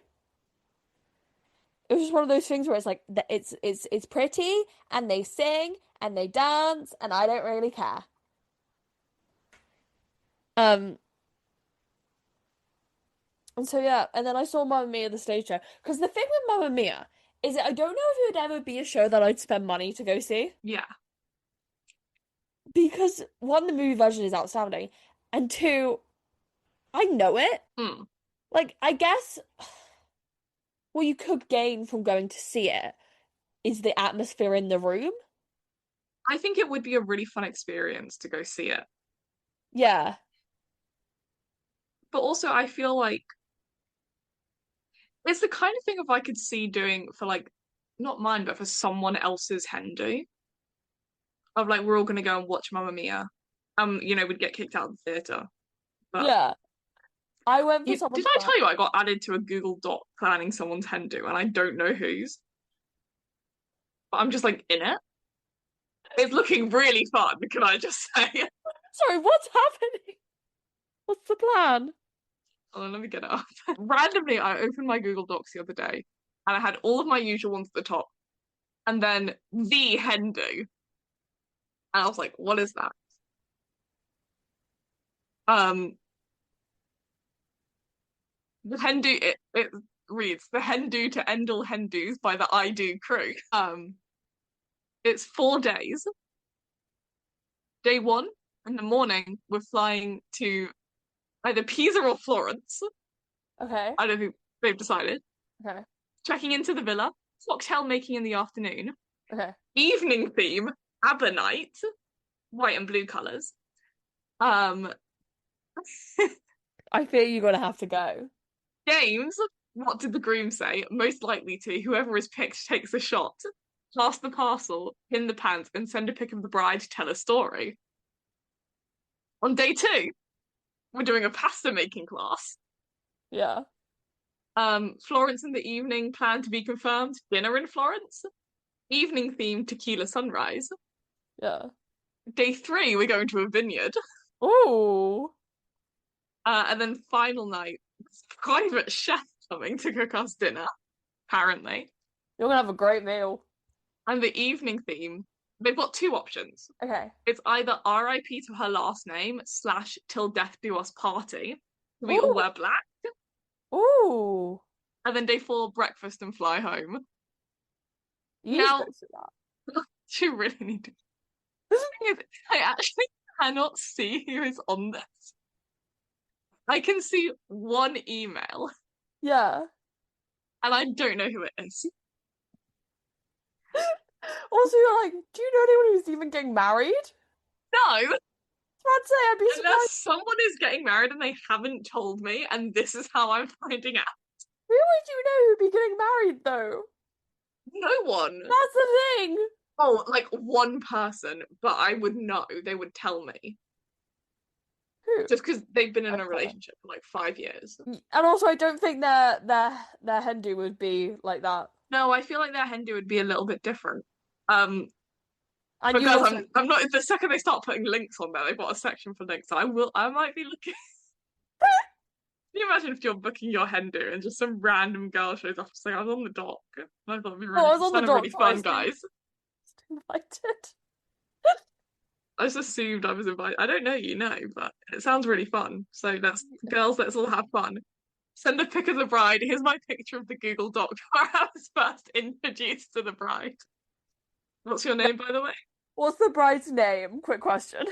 It was just one of those things where it's like it's pretty and they sing and they dance and I don't really care. Um and so yeah, and then I saw Mamma Mia the stage show because the thing with Mamma Mia is that I don't know if it would ever be a show that I'd spend money to go see. Yeah. Because one, the movie version is outstanding, and two, I know it. Mm. Like, I guess what you could gain from going to see it is the atmosphere in the room. I think it would be a really fun experience to go see it. Yeah. But also, I feel like it's the kind of thing if I could see doing for like, not mine, but for someone else's hen do. Of like, we're all going to go and watch Mamma Mia. We'd get kicked out of the theatre. But Yeah. I went for did someone's I birthday. tell you I got added to a Google Doc planning someone's hen do and I don't know whose, but I'm just like in it. It's looking really fun, can I just say? Sorry, what's happening? What's the plan? Oh, let me get it up. Randomly, I opened my Google Docs the other day and I had all of my usual ones at the top and then the hen do. And I was like, what is that? Um, the hen do, it reads The Hen Do to End All Hen Do's by the I Do crew. It's 4 days. Day one, in the morning, we're flying to either Pisa or Florence. Okay. I don't think they've decided. Okay. Checking into the villa, cocktail making in the afternoon. Okay. Evening theme, ABBA night, white and blue colours. Um, I fear you're gonna have to go. games, what did the groom say? Most likely to. Whoever is picked takes a shot. Pass the parcel, pin the pants, and send a pic of the bride to tell a story. On day two, we're doing a pasta making class. Yeah. Florence in the evening, plan to be confirmed. Dinner in Florence. Evening theme, tequila sunrise. Yeah. Day three, we're going to a vineyard. Ooh. And then final night, private chef coming to cook us dinner, apparently. You're gonna have a great meal. And the evening theme, they've got two options. Okay. It's either RIP to her last name / till death do us party. We all Ooh. wear black. Ooh. And then day four, breakfast and fly home. You need to Now, go to that. you really need to. I actually cannot see who is on this. I can see one email, Yeah. and I don't know who it is. Also, you're like, do you know anyone who's even getting married? No, I'd say I'd be unless surprised. someone is getting married and they haven't told me, and this is how I'm finding out. Really, do you know who'd be getting married though? No one. That's the thing. Oh, like one person, but I would know. They would tell me. Who? Just because they've been in a Okay. relationship for like 5 years. And also, I don't think their Hindu would be like that. No, I feel like their Hindu would be a little bit different. And But you girls, also, I'm not. The second they start putting links on there, they've got a section for links. I might be looking. Can you imagine if you're booking your Hindu and just some random girl shows up and saying, I was on the dock. And I thought it'd be oh, really, I was on the sounded really dock, sorry, fun, guys. invited. I just assumed I was invited. I don't know, but it sounds really fun. So let's all have fun. Send a pic of the bride. Here's my picture of the Google Doc where I was first introduced to the bride. What's your name, by the way? What's the bride's name? Quick question.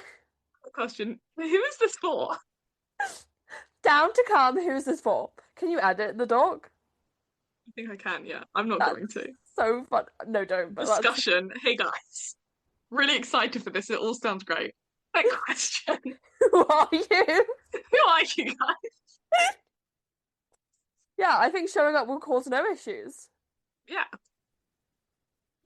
Question. Who is this for? Down to come. Who's this for? Can you edit the doc? I think I can, yeah. I'm not That's going to. so fun. No, don't. But that's Discussion. Hey guys. Really excited for this. It all sounds great. Quick question. who are you? Who are you guys? Yeah, I think showing up will cause no issues. Yeah.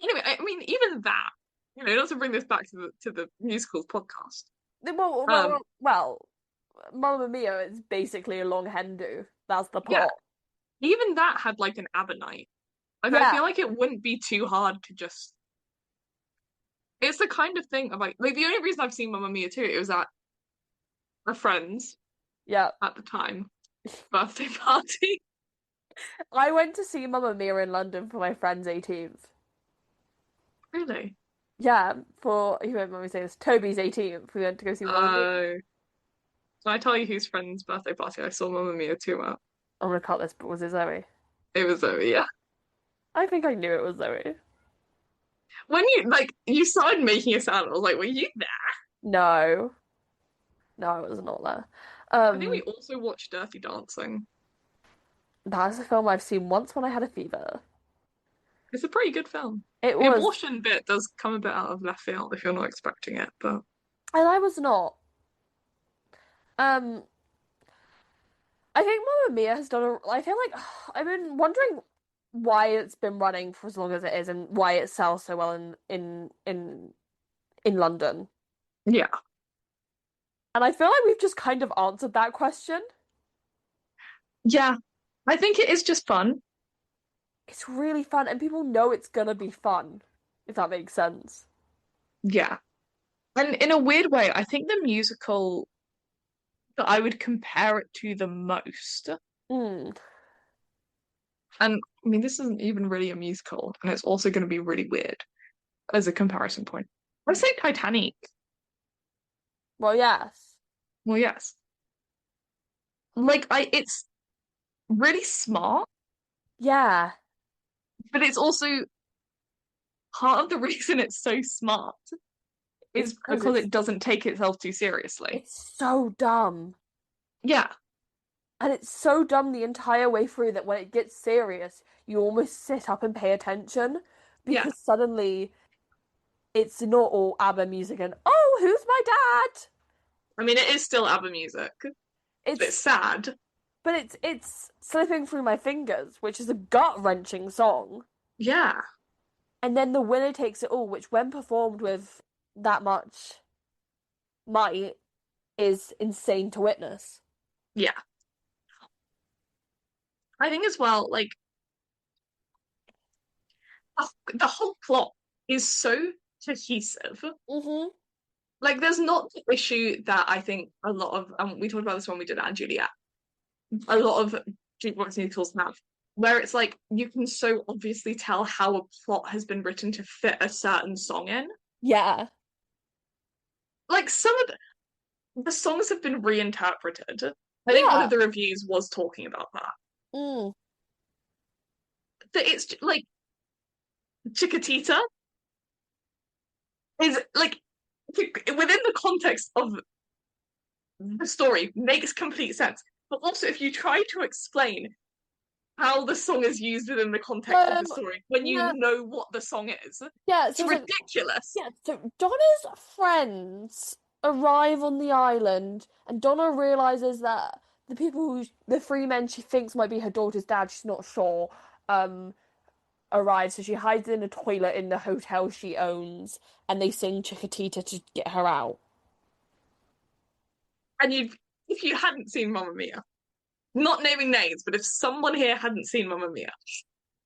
Anyway, I mean, even that, not to bring this back to the musicals podcast. Well, Mamma Mia is basically a long hen do. That's the Yeah, plot. even that had like an ABBA night. Like I Yeah, feel like it wouldn't be too hard to just. It's the kind of thing of like the only reason I've seen Mamma Mia too, it was at a friend's yeah. at the time birthday party. I went to see Mamma Mia in London for my friend's 18th. Really? Yeah, for you won't mind me saying this, Toby's 18th. We went to go see Mamma Mia. Can I tell you whose friend's birthday party I saw Mamma Mia too at? I'm gonna cut this, but was it Zoe? It was Zoe, yeah. I think I knew it was Zoe. When you started making a sound, I was like, were you there? No, no, I was not there. I think we also watched Dirty Dancing. That's a film I've seen once when I had a fever. It's a pretty good film. It The was, abortion bit does come a bit out of left field if you're not expecting it, but and I was not. Um, I think Mamma Mia has done a. I feel like I've been wondering why it's been running for as long as it is and why it sells so well in London. yeah. And I feel like we've just kind of answered that question. Yeah. I think it is just fun. It's really fun, and people know it's gonna be fun, if that makes sense. Yeah. And in a weird way, I think the musical that I would compare it to the most, Mm. and I mean, this isn't even really a musical, and it's also going to be really weird as a comparison point. I'd say Titanic. Well, yes. Well, yes. It's really smart, Yeah, But it's also part of the reason it's so smart it's is because because it doesn't take itself too seriously. it's so dumb. Yeah, And it's so dumb the entire way through that when it gets serious, you almost sit up and pay attention yeah. because suddenly it's not all ABBA music and oh, who's my dad? I mean, it is still ABBA music, but it's It's sad. it's slipping through my fingers, which is a gut-wrenching song. Yeah, And then the winner takes it all, which when performed with that much might is insane to witness. yeah. I think as well, like the whole plot is so cohesive. Hmm. Like, there's not the issue that I think a lot of, we talked about this when we did Anne and Juliet, a lot of jukebox musicals have, where it's like you can so obviously tell how a plot has been written to fit a certain song in. Yeah. Like, some of the songs have been reinterpreted. I think one of Yeah. the reviews was talking about that. Mm. That it's like Chiquitita is like within the context of the story makes complete sense. But also, if you try to explain how the song is used within the context of So the story when you yeah, know what the song is, yeah. it's So it's like ridiculous. yeah. So Donna's friends arrive on the island, and Donna realizes that the three men she thinks might be her daughter's dad, she's not sure, um, arrive. So she hides in a toilet in the hotel she owns, and they sing Chiquitita to get her out. And you, if you hadn't seen Mamma Mia, not naming names, but if someone here hadn't seen Mamma Mia,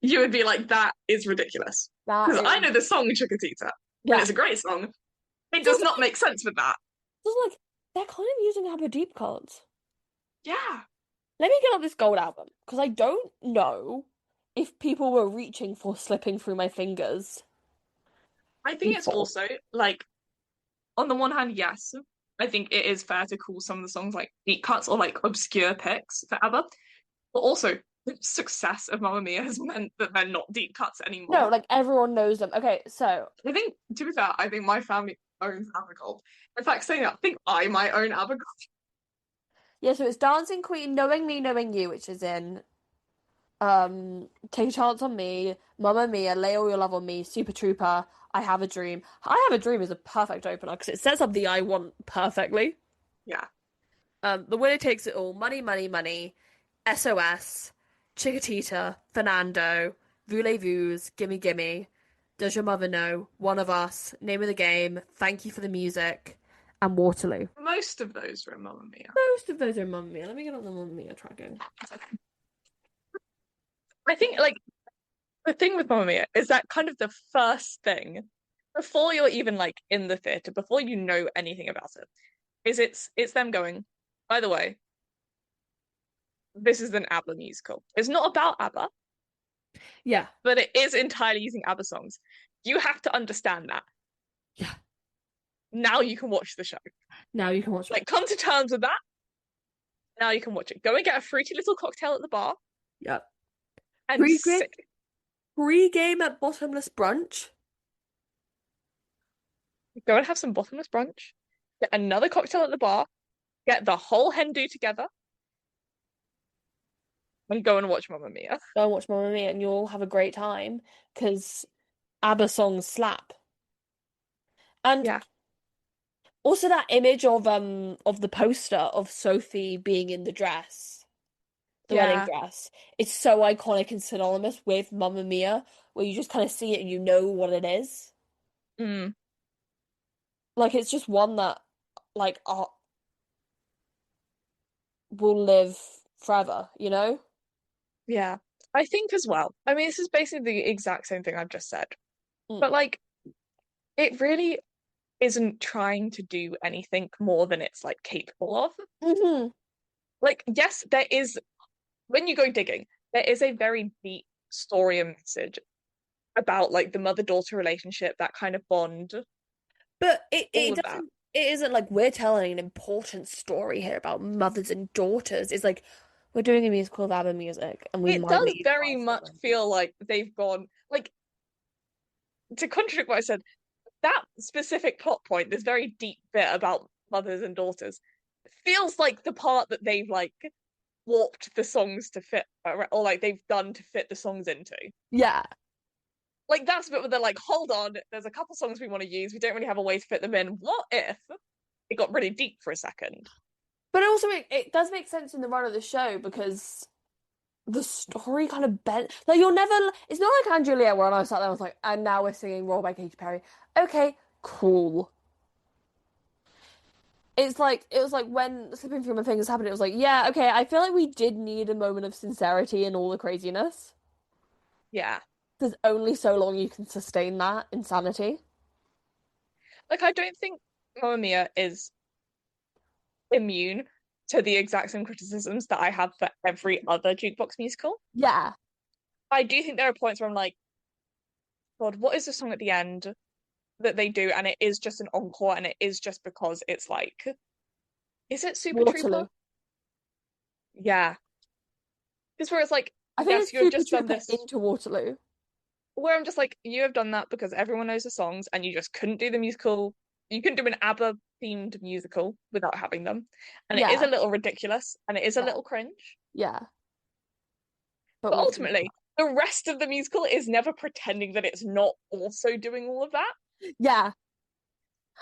you would be like, that is ridiculous. That Because I is know the song Chiquitita, and yeah. it's a great song. It So does it's not like, make sense with that. so it's like they're kind of using ABBA deep cards. Yeah. Let me get up this gold album because I don't know if people were reaching for slipping through my fingers I think it's before. also like, on the one hand, yes, I think it is fair to call some of the songs like deep cuts or like obscure picks for ABBA. But also, the success of Mamma Mia has meant that they're not deep cuts No, anymore. like everyone knows them. Okay, so I think, to be fair, I think my family owns ABBA Gold. In fact, saying that, I think I might own ABBA Gold. yeah, so it's Dancing Queen, Knowing Me, Knowing You, which is in Take a Chance on Me, Mamma Mia, Lay All Your Love on Me, Super Trooper, I Have a Dream. I Have a Dream is a perfect opener because it sets up the I Want perfectly. Yeah. The Winner Takes It All, Money, Money, Money, SOS, Chiquitita, Fernando, Voulez-Vous, Gimme Gimme, Does Your Mother Know, One of Us, Name of the Game, Thank You for the Music, and Waterloo. Most of those were in Mamma Mia. Most of those are Mamma Mia. Let me get on the Mamma Mia tracker. I think, like, the thing with Mamma Mia is that kind of the first thing, before you're even like in the theatre, before you know anything about it, is it's them going, by the way, this is an ABBA musical. It's not about ABBA, Yeah, but it is entirely using ABBA songs. You have to understand that. yeah. Now you can watch the show. Now you can watch it. Like, come to terms with that. Now you can watch it. Go and get a fruity little cocktail at the bar Yep. and Pre-game, sit. pre-game at Bottomless Brunch. Go and have some bottomless brunch. Get another cocktail at the bar. Get the whole hen do together and go and watch Mamma Mia. Go and watch Mamma Mia, and you'll have a great time because ABBA songs slap. And Yeah, also that image of the poster of Sophie being in the dress, the wedding yeah. dress. It's so iconic and synonymous with Mamma Mia, where you just kind of see it and you know what it is. Mm, Like it's just one that like will live forever, you know? yeah. I think as well. I mean, this is basically the exact same thing I've just said. But Mm. like, it really isn't trying to do anything more than it's like capable of. Hmm. Like, yes, there is, when you go digging, there is a very deep story and message about like the mother-daughter relationship, that kind of bond, But all it of that. doesn't it isn't like we're telling an important story here about mothers and daughters. It's like We're doing a musical of ABBA music, and we It might does need very five much women. feel like they've gone like to contradict what I said, that specific plot point, this very deep bit about mothers and daughters, feels like the part that they've like warped the songs to fit, or like they've done to fit the songs into. Yeah, Like that's the bit where they're like, hold on, there's a couple songs we want to use. We don't really have a way to fit them in. What if it got really deep for a second? but it does make sense in the run of the show because the story kind of bent. Like you'll never. It's not like Anne Juliet where I sat there and was like, and now we're singing Roll by Katy Perry. Okay, cool. It's like it was like when Slipping Through My Fingers happened. It was like, yeah, okay. I feel like we did need a moment of sincerity in all the craziness. Yeah. There's only so long you can sustain that insanity. Like I don't think Mamma Mia is immune to the exact same criticisms that I have for every other jukebox musical. Yeah, I do think there are points where I'm like, God, what is the song at the end that they do? And it is just an encore, and it is just because it's like, is it Super Trooper? Waterloo. Yeah. Because where it's like, I think yes, it's you have Super just done Trooper this. into Waterloo. Where I'm just like, you have done that because everyone knows the songs, and you just couldn't do the musical. You couldn't do an ABBA themed musical without having them. And it is Yeah, a little ridiculous, and it is a yeah, little cringe. yeah. But But Waterloo. ultimately, the rest of the musical is never pretending that it's not also doing all of that. Yeah,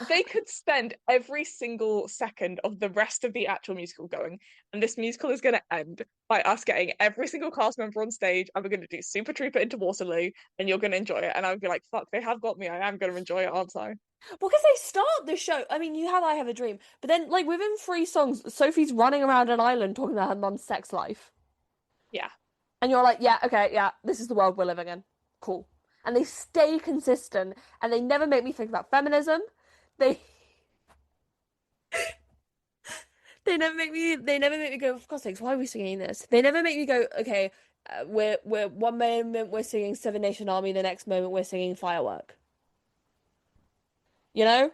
They could spend every single second of the rest of the actual musical going, and this musical is going to end by us getting every single cast member on stage, and we're going to do Super Trooper into Waterloo, and you're going to enjoy it. And I would be like, fuck, they have got me. I am going to enjoy it, aren't I? well, because they start the show. I mean, you have I Have a Dream, but then like within three songs, Sophie's running around an island talking about her mum's sex life. Yeah. And you're like, yeah, okay, yeah, this is the world we're living in. Cool. And they stay consistent and they never make me think about feminism. They they never make me go, for God's sakes, why are we singing this? They never make me go, okay, we're one moment we're singing Seven Nation Army, the next moment we're singing Firework. You know?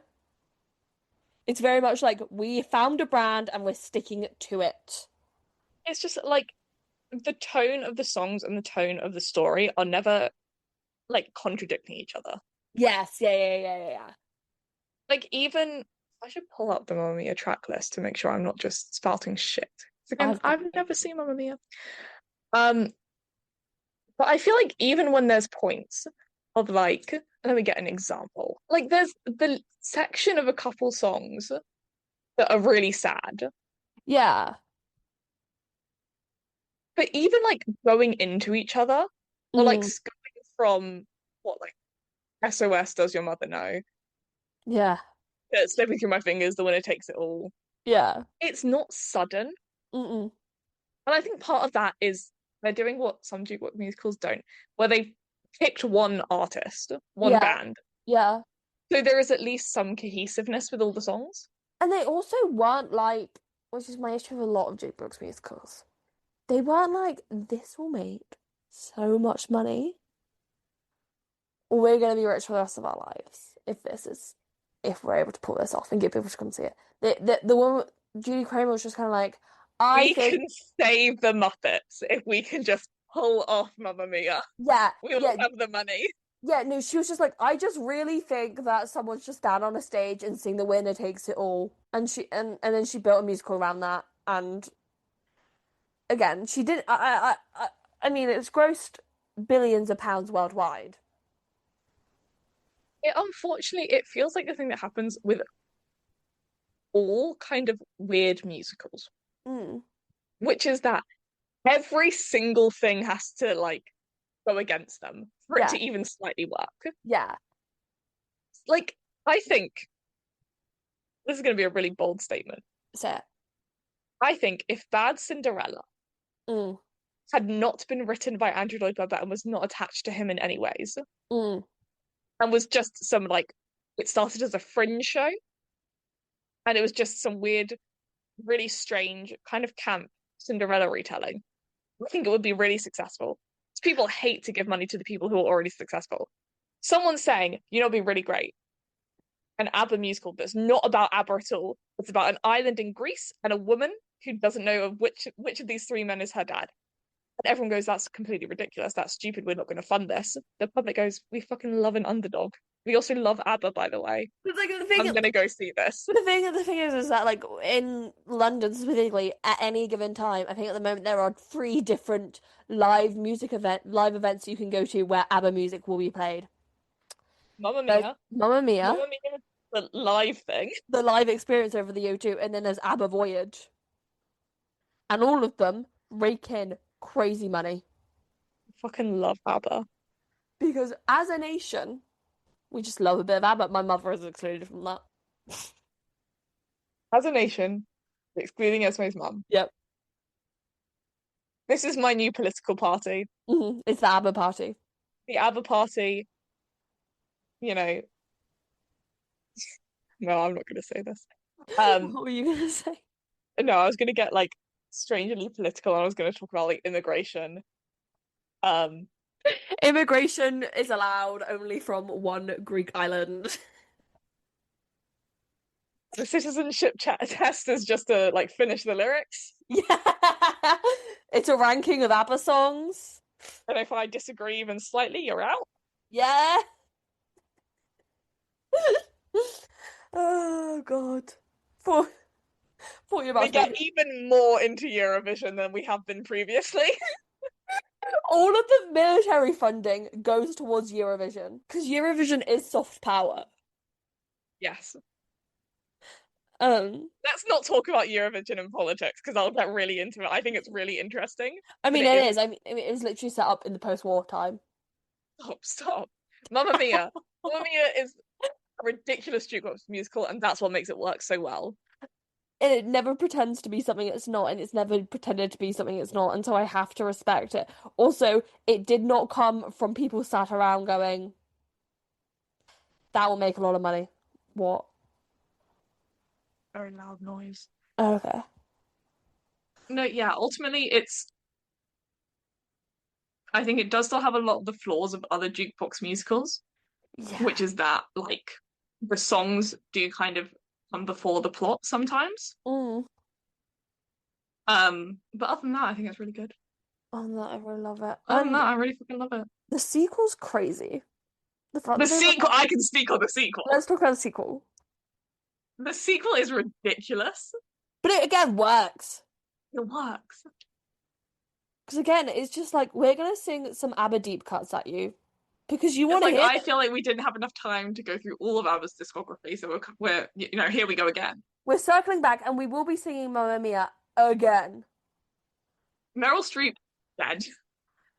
It's very much like we found a brand and we're sticking to it. It's just like the tone of the songs and the tone of the story are never like contradicting each other. Yes, yeah, yeah, yeah, yeah, yeah. Like even I should pull up the Mamma Mia track list to make sure I'm not just spouting shit. 'Cause again, I've got I've never seen Mamma Mia. Um, but I feel like even when there's points of like, let me get an example. Like there's the section of a couple songs that are really sad. yeah. But even like going into each other, or like Mm, going from what like SOS Does Your Mother Know? yeah. Slipping through my fingers, the winner takes it all. Yeah. It's not sudden. Mm-mm. And I think part of that is they're doing what some jukebox musicals don't, where they picked one artist, one Yeah. band. Yeah. So there is at least some cohesiveness with all the songs. And they also weren't like, which is my issue with a lot of jukebox musicals. They weren't like, this will make so much money. We're gonna be rich for the rest of our lives if we're able to pull this off and get people to come see it. The one with Judy Kramer was just kind of like, I We think, can save the Muppets if we can just pull off Mamma Mia. yeah, We will yeah, have the money. yeah. No, she was just like, I just really think that someone should stand on a stage and sing "The Winner Takes It All," and and then she built a musical around that. And again, she did. I mean, it's grossed billions of pounds worldwide. It unfortunately it feels like the thing that happens with all kind of weird musicals, Mm, which is that every single thing has to like go against them for it to yeah, even slightly work. yeah. Like, I think this is going to be a really bold statement. So, I think if Bad Cinderella mm, had not been written by Andrew Lloyd Webber and was not attached to him in any ways, mm, and was just some like, it started as a fringe show, and it was just some weird, really strange, kind of camp Cinderella retelling, I think it would be really successful. People hate to give money to the people who are already successful. Someone saying, you know, it'd be really great. An ABBA musical that's not about ABBA at all. It's about an island in Greece and a woman who doesn't know of which of these three men is her dad. And everyone goes, that's completely ridiculous. That's stupid. We're not going to fund this. The public goes, we fucking love an underdog. We also love ABBA, by the way. It's like I'm gonna go see this. the thing is that like in London specifically, at any given time, I think at the moment there are three different live events you can go to where ABBA music will be played. Mamma There's Mia. Mamma Mia, Mamma Mia, the live thing. the live experience over the O2, and then there's ABBA Voyage. And all of them rake in crazy money. Fucking love ABBA. Because as a nation, we just love a bit of ABBA. My mother is excluded from that. As a nation, excluding Esme's mum. Yep. This is my new political party. It's the ABBA party. The ABBA party, you know, no, I'm not gonna say this. What were you gonna say? No, I was gonna get like strangely political and I was gonna talk about like immigration. Um, Immigration is allowed only from one Greek island. the citizenship test is just to like finish the lyrics. Yeah. It's a ranking of ABBA songs. And if I disagree even slightly, you're out. Yeah. Oh God. For you We about get even more into Eurovision than we have been previously. all of the military funding goes towards Eurovision because Eurovision is soft power. Yes. Um, Let's not talk about Eurovision and politics because I'll get really into it. I think it's really interesting. I But mean it it is. is. I mean it was literally set up in the post-war time. Stop. Mamma Mia. Mamma Mia is a ridiculous jukebox musical, and that's what makes it work so well. And it never pretends to be something it's not, and it's never pretended to be something it's not, and so I have to respect it. Also, it did not come from people sat around going, that will make a lot of money. What? Very loud noise. Okay. No, yeah, ultimately I think it does still have a lot of the flaws of other jukebox musicals, which Yeah. is that like the songs do kind of come before the plot sometimes. Mm. But other than that, I think it's really good. Oh, no, I really love it. Other than And that, I really fucking love it. the sequel's crazy. The fact The that they were sequel, like, I can speak on the sequel. let's talk about the sequel. The sequel is ridiculous. But it again works. It works. Because again, it's just like, we're gonna sing some ABBA deep cuts at you. Because you It's want to like hear I feel like we didn't have enough time to go through all of ABBA's discography, so we're here we go again. We're circling back and we will be singing Mamma Mia again. Meryl Streep dead.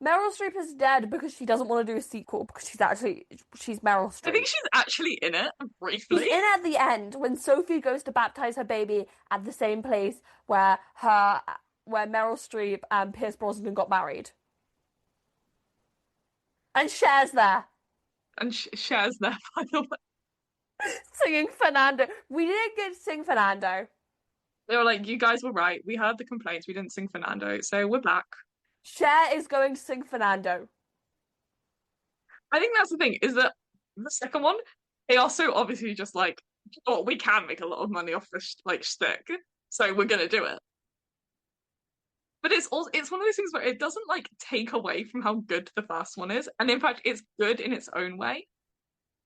Meryl Streep is dead because she doesn't want to do a sequel because she's Meryl I think Streep. she's actually in it She's briefly. in at the end when Sophie goes to baptize her baby at the same place where Meryl Streep and Pierce Brosnan got married. And Cher's there And Cher's there, by the way. singing Fernando. We didn't get to sing Fernando. They were like, you guys were right. We heard the complaints. We didn't sing Fernando, so we're back. Cher is going to sing Fernando. I think that's the thing, is that the second one, they are so obviously just like, oh, we can make a lot of money off this like shtick, so we're gonna do it. But it's one of those things where it doesn't like take away from how good the first one is, and in fact, it's good in its own way.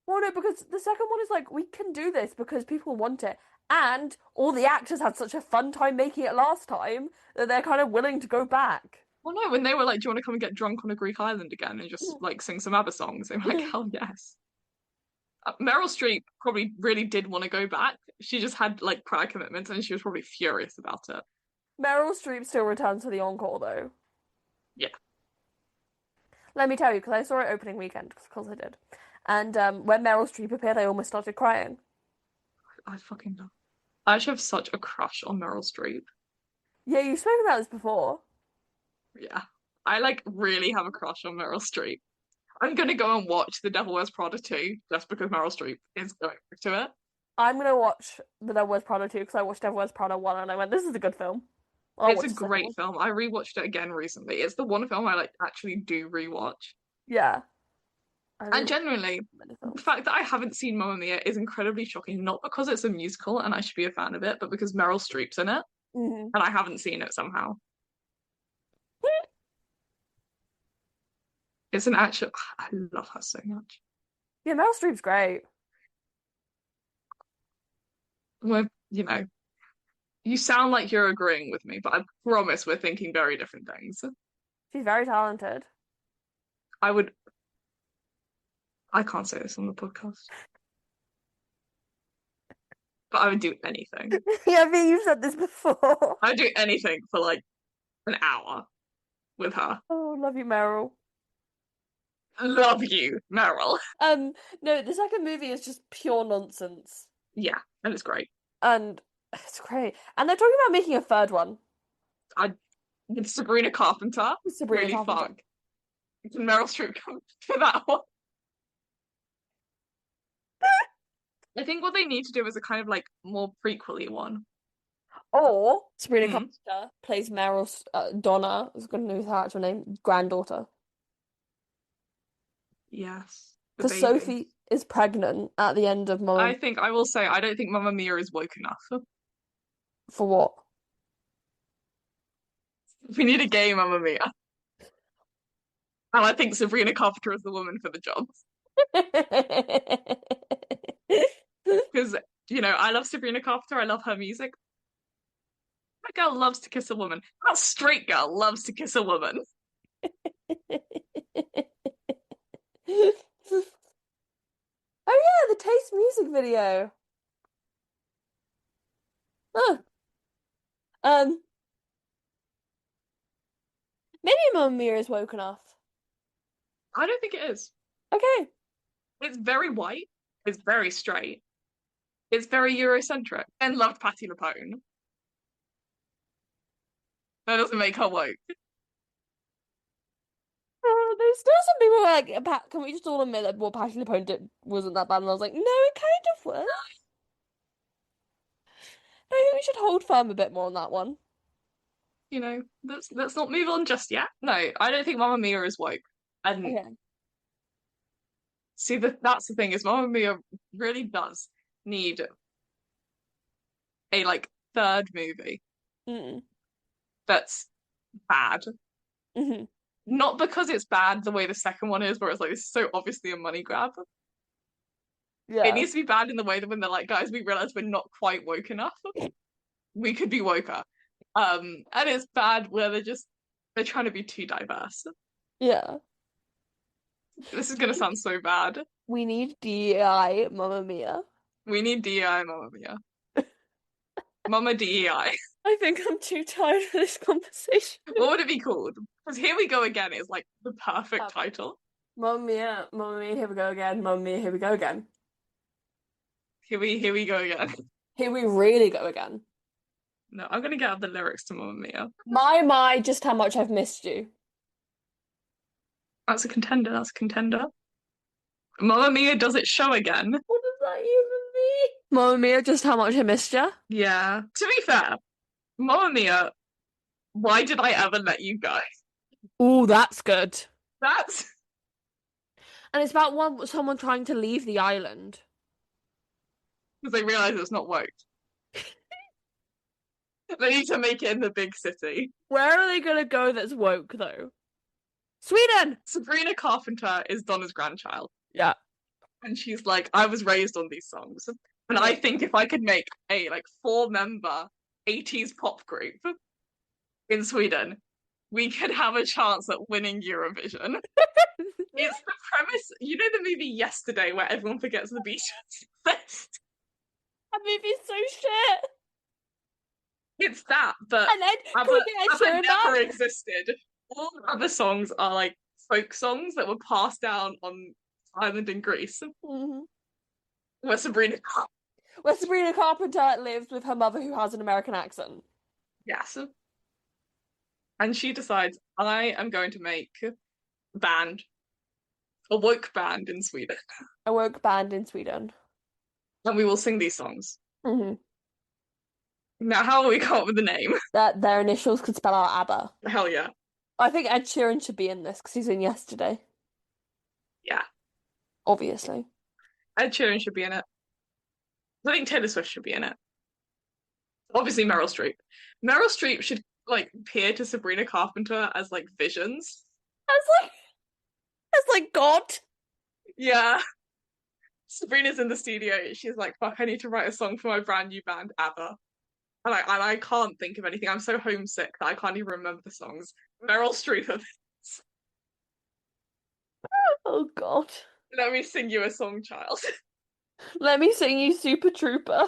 Well, no, because the second one is like, we can do this because people want it. And all the actors had such a fun time making it last time that they're kind of willing to go back. Well, no, when they were like, "Do you want to come and get drunk on a Greek island again and just like sing some ABBA songs?" They were like, "Hell yes." Meryl Streep probably really did want to go back. She just had like prior commitments, and she was probably furious about it. Meryl Streep still returns to the encore, though. Yeah, Let me tell you, because I saw it opening weekend, because I did. And when Meryl Streep appeared, I almost started crying. I fucking love. I actually have such a crush on Meryl Streep. Yeah, you've spoken about this before. Yeah, I like really have a crush on Meryl Streep. I'm gonna go and watch The Devil Wears Prada 2 just because Meryl Streep is going to it. I'm gonna watch The Devil Wears Prada 2 because I watched Devil Wears Prada 1 and I went, this is a good film. I'll It's watch a the second great one. film. I rewatched it again recently. It's the one film I like actually do rewatch. Yeah. I And really genuinely, many the films. fact that I haven't seen Mamma Mia is incredibly shocking, not because it's a musical and I should be a fan of it, but because Meryl Streep's in it. Hmm. and I haven't seen it somehow. It's an actual. I love her so much. Yeah, Meryl Streep's great. You know, you sound like you're agreeing with me, but I promise we're thinking very different things. She's very talented. I would. I can't say this on the podcast, but I would do anything. Yeah, I think you've said this before. I would do anything for like an hour with her. Oh, love you, Meryl. Love you, Meryl. Um, no, the second movie is just pure nonsense. Yeah, and it's great. And it's great. And they're talking about making a third one I with Sabrina Carpenter, with Sabrina really Carpenter. fun. Can Meryl Streep come for that one? I think what they need to do is a kind of like more prequely one. Or Sabrina Mm, Carpenter plays Meryl's Donna, I was going to know her actual name, granddaughter. yes, the Because baby. Sophie is pregnant at the end of I Mama. think I will say I don't think Mamma Mia is woke enough. For what? We need a gay Mamma Mia. And I think Sabrina Carpenter is the woman for the job. Because, I love Sabrina Carpenter. I love her music. That girl loves to kiss a woman. That straight girl loves to kiss a woman. Oh yeah, the Taste music video. Huh. Um, maybe Mamma Mia is woke enough. I don't think it is. Okay. It's very white. It's very straight. It's very Eurocentric. And loved Patti LuPone. That doesn't make her woke. There's still some people who are like, can we just all admit that what Patti LuPone did wasn't that bad? And I was like, no, it kind of was. I think we should hold firm a bit more on that one. Let's not move on just yet. No, I don't think Mamma Mia is woke. And Okay. see that's the thing is Mamma Mia really does need a like third movie Mm. that's bad. Hmm. Not because it's bad the way the second one is, where it's like this is so obviously a money grab. It Yeah. needs to be bad in the way that when they're like, guys, we realize we're not quite woke enough. We could be woker. And it's bad where they're trying to be too diverse. Yeah. This is gonna sound so bad. We need DEI, Mamma Mia. We need DEI, Mamma Mia. Mama DEI. I think I'm too tired for this conversation. What would it be called? Because Here We Go Again is like the perfect title. Mamma Mia, here we go again. Mamma Mia, here we go again. Here we go again. Here we really go again. No, I'm gonna get out the lyrics to Mamma Mia. My, just how much I've missed you. That's a contender. That's a contender. Mamma Mia does it show again. What does that even mean? Mamma Mia, just how much I missed you. Yeah. To be fair, Mamma Mia, why did I ever let you go? Oh, that's good. That's And it's about someone trying to leave the island. because they realize it's not woke. They need to make it in the big city. Where are they gonna go that's woke though? Sweden! Sabrina Carpenter is Donna's grandchild. Yeah. And she's like, I was raised on these songs. And I think if I could make a like 4-member 80s pop group in Sweden, we could have a chance at winning Eurovision. It's the premise, the movie Yesterday where everyone forgets the Beatles exist. That movie's so shit. It's that, but And then can ABBA, we get Ed ABBA Sheeran never back? existed. All the other songs are like folk songs that were passed down on Ireland and Greece, Mhm. where Sabrina, Where Sabrina Carpenter lives with her mother who has an American accent. yes, and she decides I am going to make a band, a woke band in Sweden, A woke band in Sweden. and we will sing these songs. Hmm. Now, how will we come up with the name? That their initials could spell out ABBA. Hell yeah, I think Ed Sheeran should be in this because he's in Yesterday, yeah. obviously. Ed Sheeran should be in it. I think Taylor Swift should be in it. Obviously, Meryl Streep. Meryl Streep should like peer to Sabrina Carpenter as like visions. That's like God. Yeah. Sabrina's in the studio. She's like, fuck, I need to write a song for my brand new band, ABBA. And I can't think of anything. I'm so homesick that I can't even remember the songs. Meryl Streep of this. Oh God. Let me sing you a song, child. Let me sing you Super Trooper.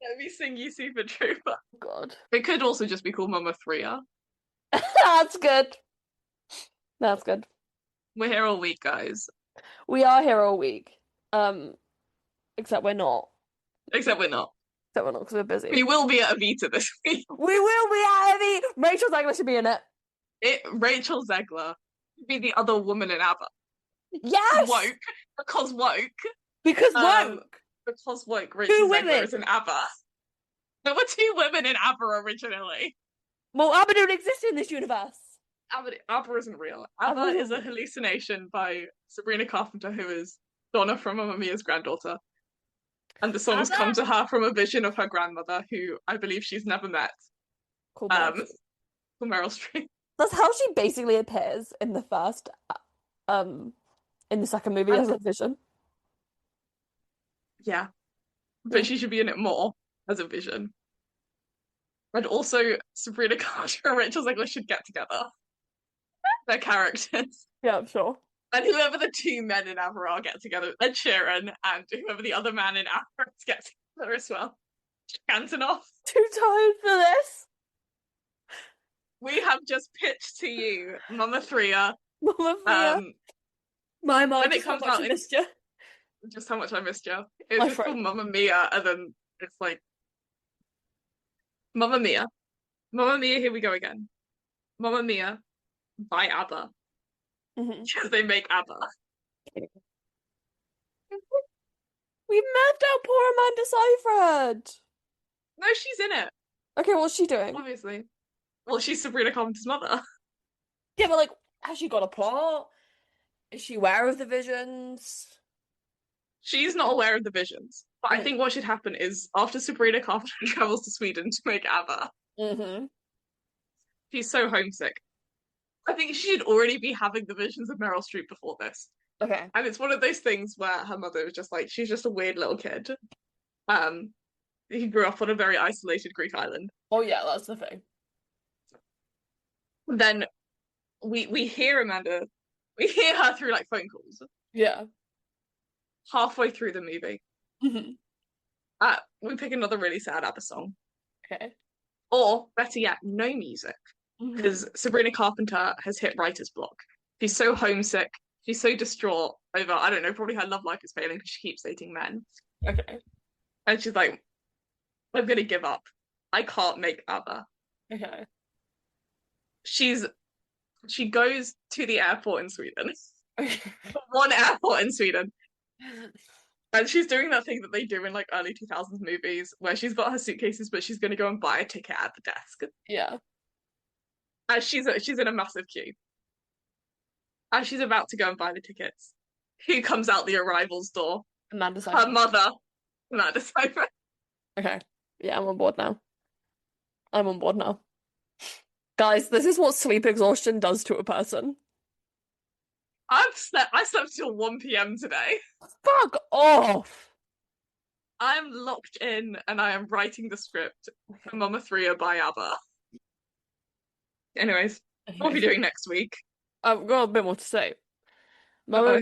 Let me sing you Super Trooper. God. It could also just be called Mama Threa. That's good. That's good. We're here all week, guys. We are here all week. Um, except we're not. Except we're not. Except we're not because we're busy. We will be at Avita this week. We will be at Evie. Rachel Zegler should be in it. Rachel Zegler would be the other woman in ABBA. Yes! Woke. Because woke. Because Um, woke. because woke. Rachel Two Zegler women. is in ABBA. There were two women in ABBA originally. Well, ABBA don't exist in this universe. ABBA isn't real. ABBA is a hallucination by Sabrina Carpenter, who is Donna from Mamma Mia's granddaughter. And the songs come to her from a vision of her grandmother, who I believe she's never met. Cool. For Meryl Streep. That's how she basically appears in the first, in the second movie as a vision. Yeah. But she should be in it more as a vision. And also, Sabrina Carpenter and Rachel Zegler should get together. Their characters. Yeah, sure. And whoever the two men in ABBA are get together. Ed Sheeran and whoever the other man in ABBA is get together as well. Antonoff. Too tired for this. We have just pitched to you Mama Threa. Mama Threa. My mom, when it comes out, missed you. Just how much I missed you. It's just called Mamma Mia, and then it's like Mamma Mia. Mamma Mia, here we go again. Mamma Mia by ABBA. Because they make ABBA. We moved out poor Amanda Seyfried. No, she's in it. Okay, what's she doing? Obviously. Well, she's Sabrina Carpenter's mother. Yeah, but like, has she got a plot? Is she aware of the visions? She's not aware of the visions. But I think what should happen is after Sabrina Carpenter travels to Sweden to make ABBA, she's so homesick. I think she should already be having the visions of Meryl Streep before this. Okay. And it's one of those things where her mother was just like, she's just a weird little kid. He grew up on a very isolated Greek island. Oh yeah, that's the thing. Then we hear Amanda, we hear her through like phone calls. Yeah. Halfway through the movie. We pick another really sad ABBA song. Okay. Or better yet, no music. Because Sabrina Carpenter has hit writer's block. She's so homesick. She's so distraught over, I don't know, probably her love life is failing because she keeps dating men. Okay. And she's like, I'm gonna give up. I can't make ABBA. Okay. She goes to the airport in Sweden. One airport in Sweden. And she's doing that thing that they do in like early 2000s movies where she's got her suitcases, but she's gonna go and buy a ticket at the desk. Yeah. And she's in a massive queue. As she's about to go and buy the tickets, who comes out the arrivals door? Amanda Seyfried. Her mother, Amanda Seyfried. Okay. Yeah, I'm on board now. Guys, this is what sleep exhaustion does to a person. I slept till 1 p.m. today. Fuck off. I'm locked in and I am writing the script for Mama Threa by ABBA. Anyways, what are we doing next week? I've got a bit more to say. Mama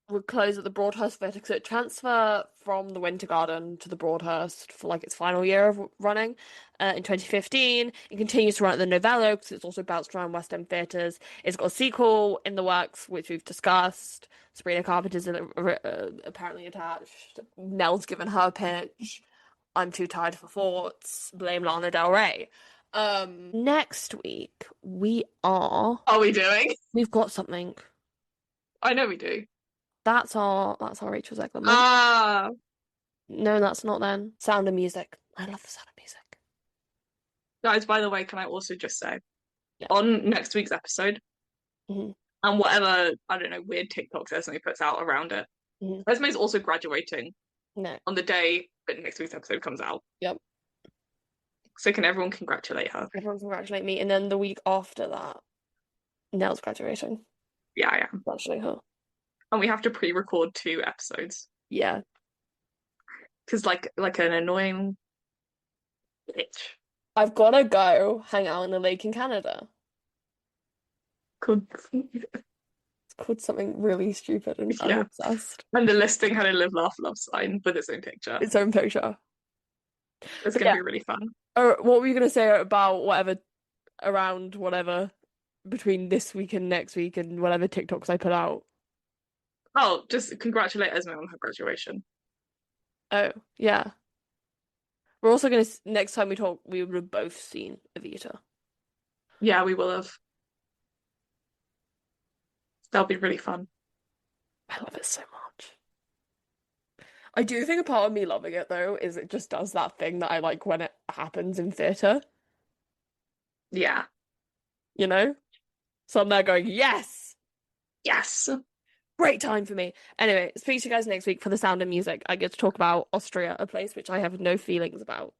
would close at the Broadhurst Theatre, so it transfer from the Winter Garden to the Broadhurst for like its final year of running in 2015. It continues to run at the Novello because it's also bounced around West End theatres. It's got a sequel in the works, which we've discussed. Sabrina Carpenter's apparently attached. Nell's given her pitch. I'm too tired for thoughts. Blame Lana Del Rey. Next week we are. Are we doing? We've got something. I know we do. That's our Rachel Zegler. No, that's not then. Sound of Music. I love the Sound of Music. Guys, by the way, can I also just say, on next week's episode, and whatever, I don't know, weird TikToks Esme puts out around it, Esme's also graduating on the day that next week's episode comes out. Yep. So can everyone congratulate her? Everyone congratulate me. And then the week after that, Nell's graduation. Yeah, yeah. Congratulate her. And we have to pre-record 2 episodes Yeah. because like an annoying bitch. I've gotta go hang out in the lake in Canada. Could It's called something really stupid and I'm yeah. obsessed. And the listing had a live, laugh, love sign with its own picture. Its own picture. It's But gonna yeah. be really fun. Or what were you gonna say about whatever around whatever between this week and next week and whatever TikToks I put out? Oh, just congratulate Esme on her graduation. Oh, yeah. We're also gonna next time we talk, we would have both seen Evita. Yeah, we will have. That'll be really fun. I love it so much. I do think a part of me loving it though is it just does that thing that I like when it happens in theatre, Yeah. you know? So I'm there going, yes, Yes. great time for me. Anyway, speak to you guys next week for the sound and music. I get to talk about Austria, a place which I have no feelings about.